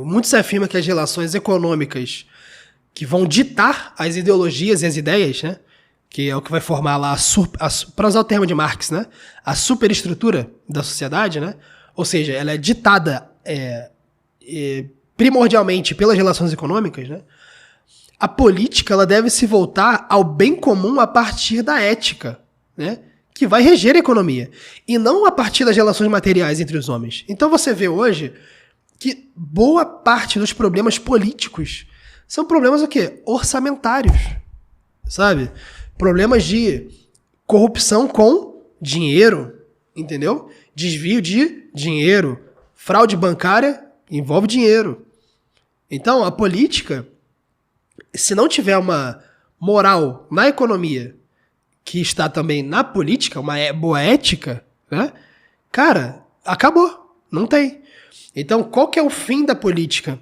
Muito se afirma que as relações econômicas que vão ditar as ideologias e as ideias, né? Que é o que vai formar lá, para usar o termo de Marx, né? A superestrutura da sociedade, né? Ou seja, ela é ditada primordialmente pelas relações econômicas, né? A política ela deve se voltar ao bem comum a partir da ética, né? Que vai reger a economia, e não a partir das relações materiais entre os homens. Então você vê hoje que boa parte dos problemas políticos são problemas o quê? Orçamentários, sabe? Problemas de corrupção com dinheiro, entendeu? Desvio de dinheiro, fraude bancária envolve dinheiro. Então a política, se não tiver uma moral na economia que está também na política, uma boa ética, né? Cara, acabou. Não tem. Então, qual que é o fim da política?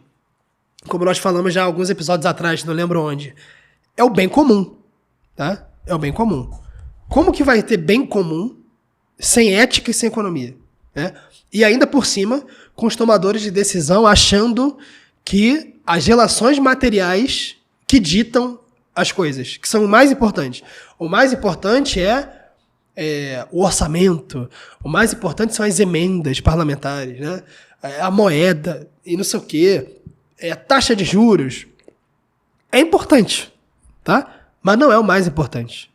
Como nós falamos já alguns episódios atrás, não lembro onde. É o bem comum, tá? É o bem comum. Como que vai ter bem comum sem ética e sem economia, né? E ainda por cima, com os tomadores de decisão achando que as relações materiais que ditam as coisas, que são o mais importante. O mais importante é o orçamento, o mais importante são as emendas parlamentares, né? A moeda e não sei o quê, a taxa de juros. É importante, tá? Mas não é o mais importante.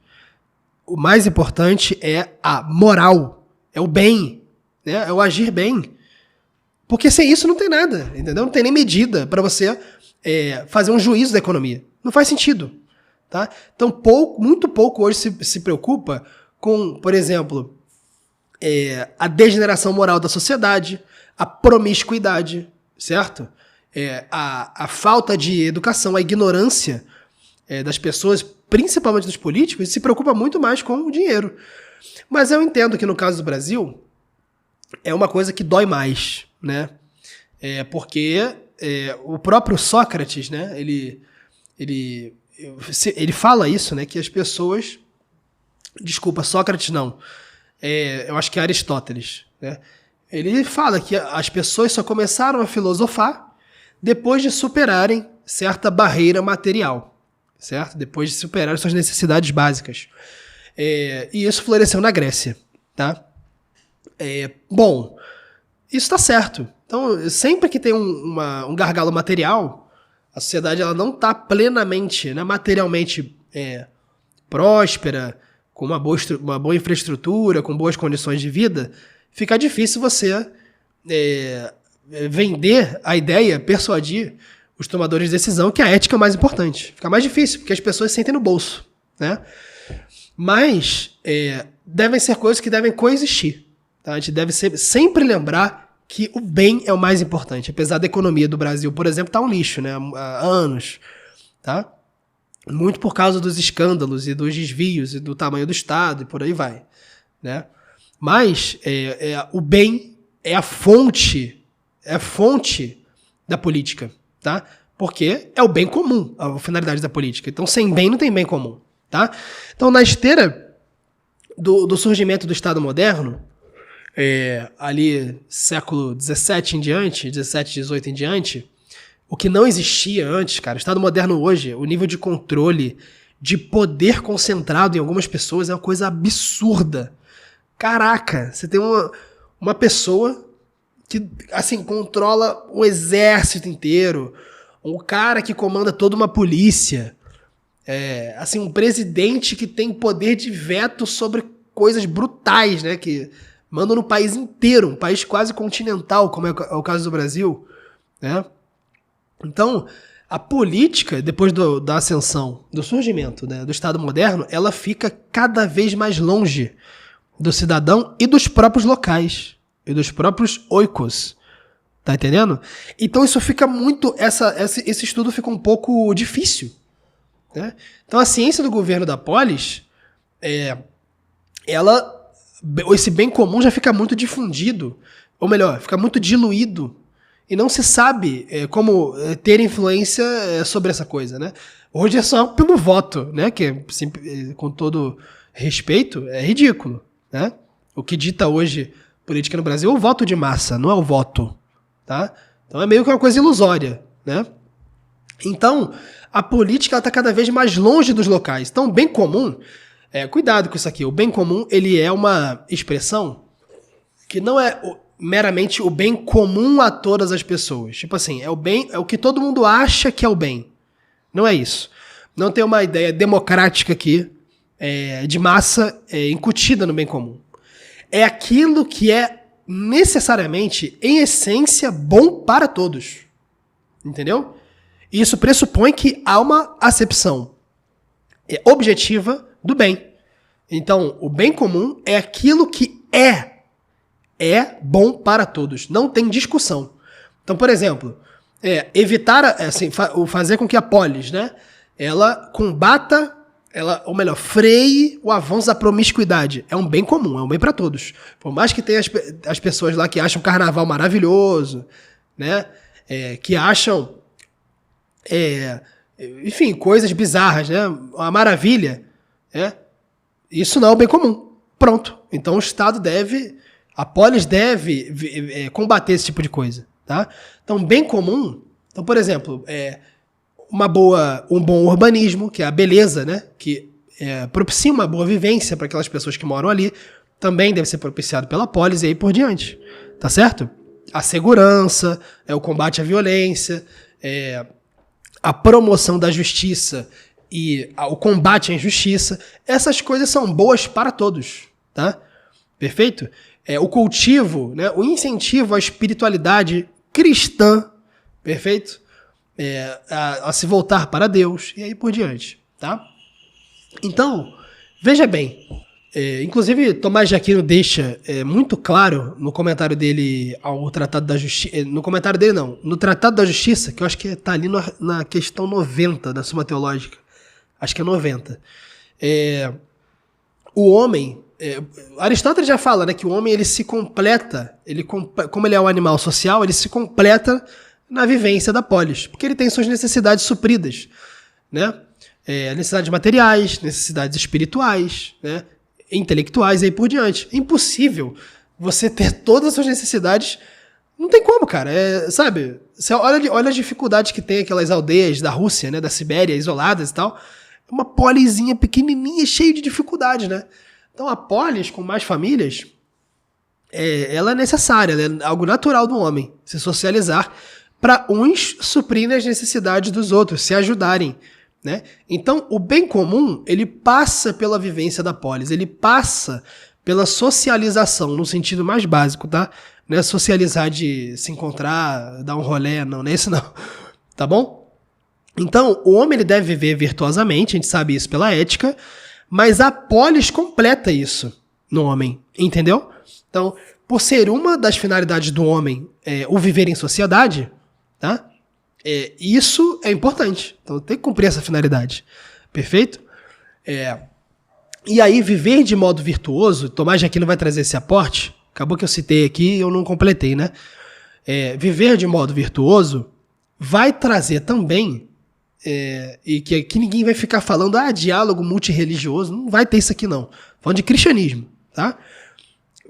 O mais importante é a moral, é o bem, né? É o agir bem. Porque sem isso não tem nada, entendeu? Não tem nem medida para você fazer um juízo da economia. Não faz sentido. Tá? Então, muito pouco hoje se preocupa com, por exemplo, a degeneração moral da sociedade, a promiscuidade, certo? A falta de educação, a ignorância das pessoas, principalmente dos políticos, se preocupa muito mais com o dinheiro. Mas eu entendo que no caso do Brasil é uma coisa que dói mais, né? Porque o próprio Sócrates, né? Ele fala isso, né? Que as pessoas... Desculpa, Sócrates não. Eu acho que é Aristóteles, né? Ele fala que as pessoas só começaram a filosofar depois de superarem certa barreira material, certo? Depois de superar suas necessidades básicas. E isso floresceu na Grécia, tá? Bom, isso está certo. Então, sempre que tem um gargalo material, a sociedade ela não está plenamente, né, materialmente próspera, com uma boa infraestrutura, com boas condições de vida, fica difícil você vender a ideia, persuadir os tomadores de decisão que a ética é o mais importante. Fica mais difícil, porque as pessoas sentem no bolso, né? Mas devem ser coisas que devem coexistir. Tá? A gente deve sempre lembrar que o bem é o mais importante. Apesar da economia do Brasil, por exemplo, tá um lixo, né? Há anos. Tá? Muito por causa dos escândalos e dos desvios e do tamanho do Estado e por aí vai. Né? Mas o bem é a fonte da política. Tá? Porque é o bem comum, a finalidade da política. Então, sem bem não tem bem comum. Tá? Então, na esteira do surgimento do Estado moderno, ali século XVII em diante, XVII, XVIII em diante, o que não existia antes, cara, o Estado moderno hoje, o nível de controle, de poder concentrado em algumas pessoas é uma coisa absurda. Caraca, você tem uma pessoa que, assim, controla um exército inteiro, um cara que comanda toda uma polícia, assim, um presidente que tem poder de veto sobre coisas brutais, né, que mandam no país inteiro, um país quase continental, como é o caso do Brasil, né? Então, a política, depois da ascensão, do surgimento, né, do Estado moderno, ela fica cada vez mais longe do cidadão e dos próprios locais, e dos próprios oikos. Tá entendendo? Então isso fica muito... Esse estudo fica um pouco difícil. Né? Então a ciência do governo da polis, esse bem comum já fica muito difundido, ou melhor, fica muito diluído, e não se sabe como ter influência sobre essa coisa. Né? Hoje é só pelo voto, né? Que, com todo respeito, é ridículo. Né? O que dita hoje política no Brasil é o voto de massa, não é o voto. Tá? Então é meio que uma coisa ilusória. Né? Então, a política está cada vez mais longe dos locais. Então, o bem comum, cuidado com isso aqui, o bem comum ele é uma expressão que não é meramente o bem comum a todas as pessoas. Tipo assim, é o que todo mundo acha que é o bem. Não é isso. Não tem uma ideia democrática aqui, de massa, incutida no bem comum. É aquilo que é necessariamente, em essência, bom para todos. Entendeu? Isso pressupõe que há uma acepção objetiva do bem. Então, o bem comum é aquilo que é bom para todos. Não tem discussão. Então, por exemplo, evitar, assim, fazer com que a polis, né, ela combata, ou melhor, freie o avanço da promiscuidade. É um bem comum, é um bem para todos. Por mais que tenha as pessoas lá que acham o carnaval maravilhoso, né, que acham, enfim, coisas bizarras, né, uma maravilha, isso não é o bem comum. Pronto. Então o Estado a polis deve combater esse tipo de coisa. Tá? Então, bem comum, então, por exemplo, um bom urbanismo, que é a beleza, né, que propicia uma boa vivência para aquelas pessoas que moram ali, também deve ser propiciado pela polis e aí por diante. Tá certo? A segurança, o combate à violência, a promoção da justiça e o combate à injustiça, essas coisas são boas para todos. Tá? Perfeito? o cultivo, né, o incentivo à espiritualidade cristã, perfeito? A se voltar para Deus e aí por diante, tá? Então, veja bem, inclusive Tomás de Aquino deixa muito claro no comentário dele ao Tratado da Justiça, no comentário dele não, no Tratado da Justiça, que eu acho que está ali na questão 90 da Suma Teológica, acho que é 90, o homem, Aristóteles já fala, né, que o homem ele se completa, como ele é um animal social, ele se completa na vivência da polis, porque ele tem suas necessidades supridas, né? Necessidades materiais, necessidades espirituais, né? Intelectuais e aí por diante. É impossível você ter todas as suas necessidades. Não tem como, cara. Sabe? Você olha as dificuldades que tem aquelas aldeias da Rússia, né? Da Sibéria, isoladas e tal. É uma polizinha pequenininha, cheia de dificuldades, né? Então a polis com mais famílias, ela é necessária, né? É algo natural do homem se socializar para uns suprirem as necessidades dos outros, se ajudarem, né? Então, o bem comum, ele passa pela vivência da polis, ele passa pela socialização, no sentido mais básico, tá? Não é socializar de se encontrar, dar um rolê, não é isso não, tá bom? Então, o homem ele deve viver virtuosamente, a gente sabe isso pela ética, mas a polis completa isso no homem, entendeu? Então, por ser uma das finalidades do homem o viver em sociedade, tá? Isso é importante. Então tem que cumprir essa finalidade. Perfeito? E aí, viver de modo virtuoso, Tomás de Aquino vai trazer esse aporte. Acabou que eu citei aqui e eu não completei, né? Viver de modo virtuoso vai trazer também, e que aqui ninguém vai ficar falando, diálogo multirreligioso, não vai ter isso aqui não. Falando de cristianismo, tá?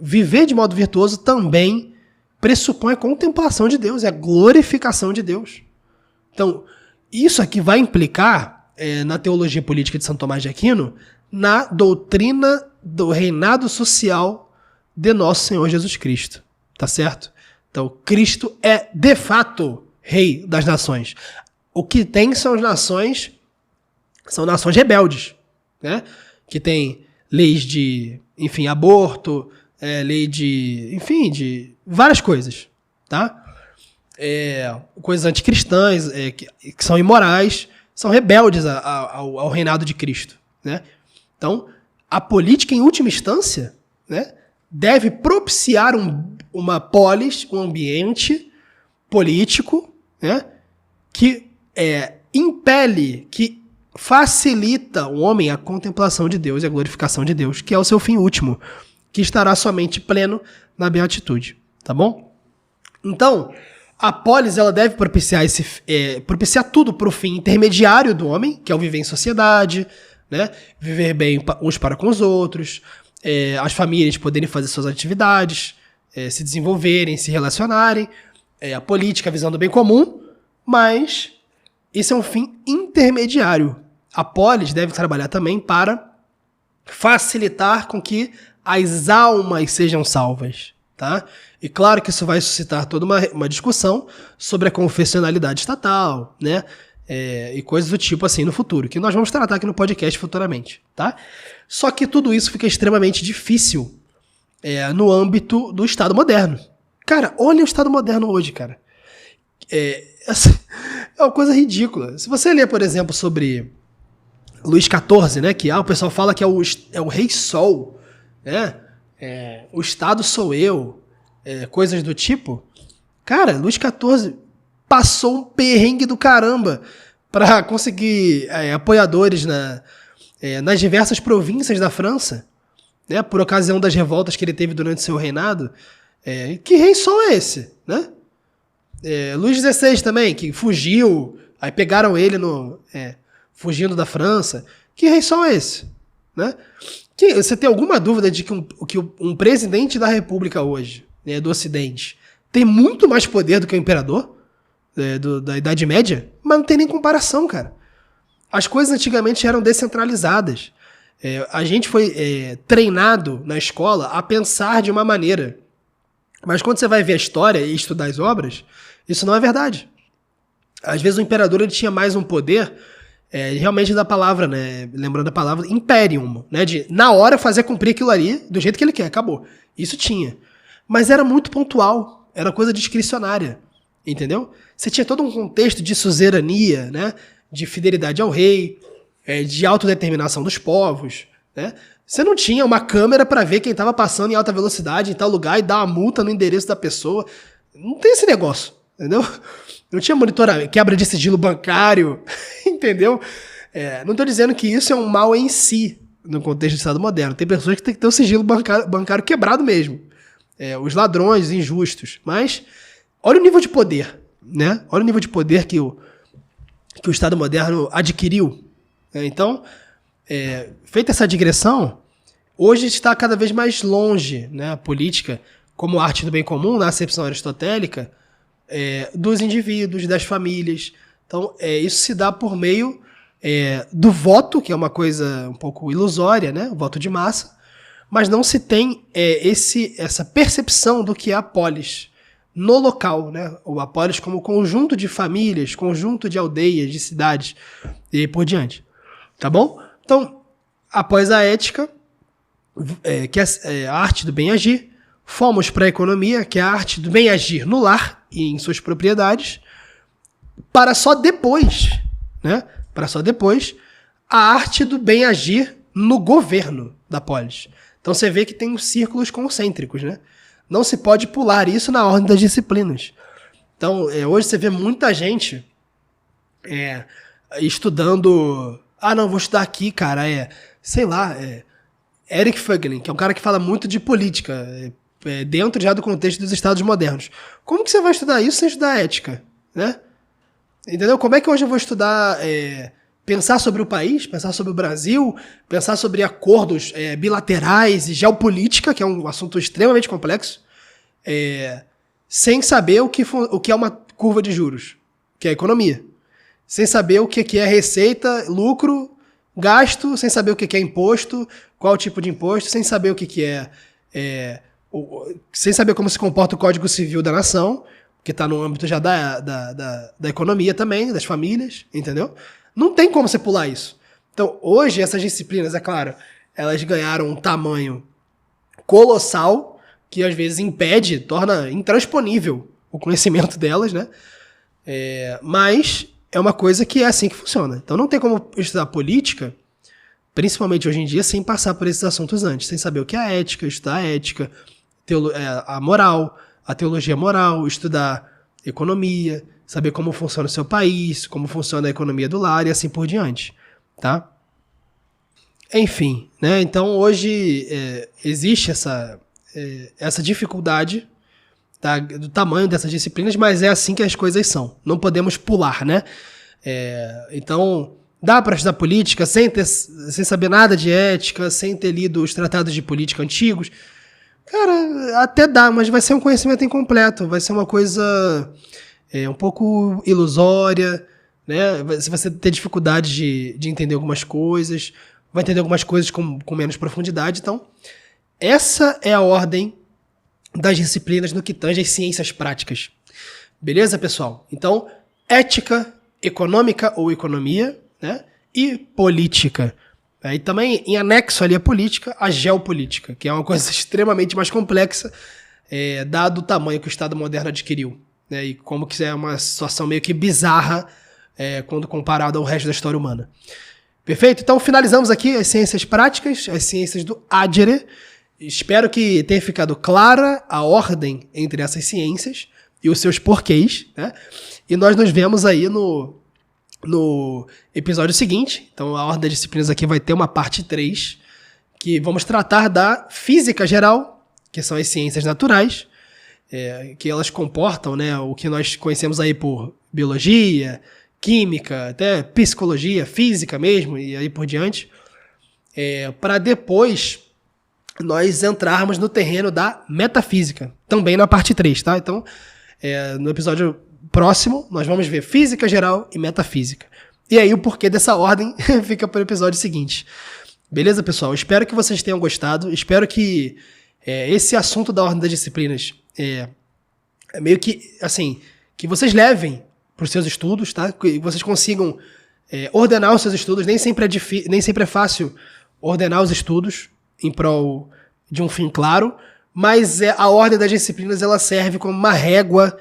Viver de modo virtuoso também pressupõe a contemplação de Deus, a glorificação de Deus. Então, isso aqui vai implicar, na teologia política de São Tomás de Aquino, na doutrina do reinado social de nosso Senhor Jesus Cristo. Tá certo? Então, Cristo é, de fato, rei das nações. O que tem são nações rebeldes, né? Que tem leis de, enfim, aborto, lei de, enfim, de várias coisas, tá? Coisas anticristãs, que são imorais, são rebeldes ao reinado de Cristo, né? Então, a política, em última instância, né, deve propiciar uma polis, um ambiente político, né, que impele, que facilita o homem a contemplação de Deus e a glorificação de Deus, que é o seu fim último, que estará somente pleno na beatitude, tá bom? Então, a polis ela deve propiciar tudo para o fim intermediário do homem, que é o viver em sociedade, né? Viver bem uns para com os outros, as famílias poderem fazer suas atividades, se desenvolverem, se relacionarem, a política visando o bem comum, mas esse é um fim intermediário. A polis deve trabalhar também para facilitar com que as almas sejam salvas, tá? E claro que isso vai suscitar toda uma discussão sobre a confessionalidade estatal, né? E coisas do tipo assim no futuro, que nós vamos tratar aqui no podcast futuramente, tá? Só que tudo isso fica extremamente difícil no âmbito do Estado moderno. Cara, olha o Estado moderno hoje, cara. É uma coisa ridícula. Se você ler, por exemplo, sobre Luís XIV, né? Que o pessoal fala que é o Rei Sol, né? O Estado sou eu, coisas do tipo. Cara, Luís XIV passou um perrengue do caramba para conseguir apoiadores nas diversas províncias da França, né? Por ocasião das revoltas que ele teve durante seu reinado. Que rei sol é esse, né? Luís XVI também, que fugiu, aí pegaram ele fugindo da França. Que rei sol é esse, né? Você tem alguma dúvida de que um presidente da República hoje, né, do Ocidente, tem muito mais poder do que o imperador da Idade Média? Mas não tem nem comparação, cara. As coisas antigamente eram descentralizadas. A gente foi treinado na escola a pensar de uma maneira. Mas quando você vai ver a história e estudar as obras, isso não é verdade. Às vezes o imperador ele tinha mais um poder realmente da palavra, né? Lembrando a palavra imperium, né? De na hora fazer cumprir aquilo ali do jeito que ele quer, acabou. Isso tinha. Mas era muito pontual, era coisa discricionária, entendeu? Você tinha todo um contexto de suzerania, né? De fidelidade ao rei, de autodeterminação dos povos, né? Você não tinha uma câmera para ver quem estava passando em alta velocidade em tal lugar e dar uma multa no endereço da pessoa. Não tem esse negócio, entendeu? Não tinha monitoramento, quebra de sigilo bancário, entendeu? Não estou dizendo que isso é um mal em si, no contexto do Estado moderno. Tem pessoas que têm que ter o sigilo bancário quebrado mesmo. Os ladrões, injustos. Mas olha o nível de poder, né? Olha o nível de poder que o Estado moderno adquiriu. Então, feita essa digressão, hoje está cada vez mais longe, né, a política, como arte do bem comum, na acepção aristotélica, dos indivíduos, das famílias. Então, isso se dá por meio do voto, que é uma coisa um pouco ilusória, né, o voto de massa, mas não se tem essa percepção do que é a polis no local, né, a polis como conjunto de famílias, conjunto de aldeias, de cidades, e por diante. Tá bom? Então, após a ética, que é a arte do bem agir, fomos para a economia, que é a arte do bem agir no lar e em suas propriedades, para só depois, né? Para só depois, a arte do bem agir no governo da polis. Então você vê que tem uns círculos concêntricos, né? Não se pode pular isso na ordem das disciplinas. Então, hoje você vê muita gente estudando... Ah, não, vou estudar aqui, cara, sei lá, Eric Fögling, que é um cara que fala muito de política, dentro já do contexto dos estados modernos. Como que você vai estudar isso sem estudar ética, né? Entendeu? Como é que hoje eu vou estudar, pensar sobre o país, pensar sobre o Brasil, pensar sobre acordos bilaterais e geopolítica, que é um assunto extremamente complexo, sem saber o que é uma curva de juros, que é a economia. Sem saber o que é receita, lucro, gasto, sem saber o que é imposto, qual tipo de imposto, sem saber o que sem saber como se comporta o Código Civil da nação, que está no âmbito já da economia também, das famílias, entendeu? Não tem como você pular isso. Então, hoje, essas disciplinas, é claro, elas ganharam um tamanho colossal, que às vezes torna intransponível o conhecimento delas, né? Mas... é uma coisa que é assim que funciona. Então não tem como estudar política, principalmente hoje em dia, sem passar por esses assuntos antes. Sem saber o que é a ética, estudar a ética, a moral, a teologia moral, estudar economia, saber como funciona o seu país, como funciona a economia do lar e assim por diante. Tá? Enfim, né? Então hoje existe essa dificuldade do tamanho dessas disciplinas, mas é assim que as coisas são. Não podemos pular, né? Então, dá para estudar política sem saber nada de ética, sem ter lido os tratados de política antigos? Cara, até dá, mas vai ser um conhecimento incompleto, vai ser uma coisa um pouco ilusória, né? Você vai ter dificuldade de entender algumas coisas, vai entender algumas coisas com menos profundidade. Então, essa é a ordem das disciplinas no que tange às ciências práticas. Beleza, pessoal? Então, ética, econômica ou economia, né? E política. E também, em anexo ali à política, a geopolítica, que é uma coisa extremamente mais complexa, dado o tamanho que o Estado moderno adquiriu, né? E como que é uma situação meio que bizarra quando comparado ao resto da história humana. Perfeito? Então, finalizamos aqui as ciências práticas, as ciências do Agere. Espero que tenha ficado clara a ordem entre essas ciências e os seus porquês, né? E nós nos vemos aí no episódio seguinte. Então, a ordem das disciplinas aqui vai ter uma parte 3, que vamos tratar da física geral, que são as ciências naturais, que elas comportam, né, o que nós conhecemos aí por biologia, química, até psicologia, física mesmo, e aí por diante, para depois nós entrarmos no terreno da metafísica, também na parte 3, tá? Então, no episódio próximo, nós vamos ver física geral e metafísica. E aí o porquê dessa ordem fica para o episódio seguinte. Beleza, pessoal? Espero que vocês tenham gostado. Espero que esse assunto da ordem das disciplinas meio que, assim, que vocês levem para os seus estudos, tá? Que vocês consigam ordenar os seus estudos. Nem sempre é fácil ordenar os estudos em prol de um fim claro, mas a ordem das disciplinas ela serve como uma régua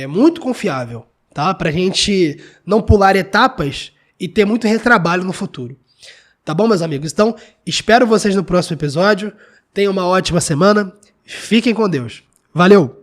muito confiável, tá? Pra gente não pular etapas e ter muito retrabalho no futuro. Tá bom, meus amigos? Então, espero vocês no próximo episódio. Tenham uma ótima semana. Fiquem com Deus. Valeu!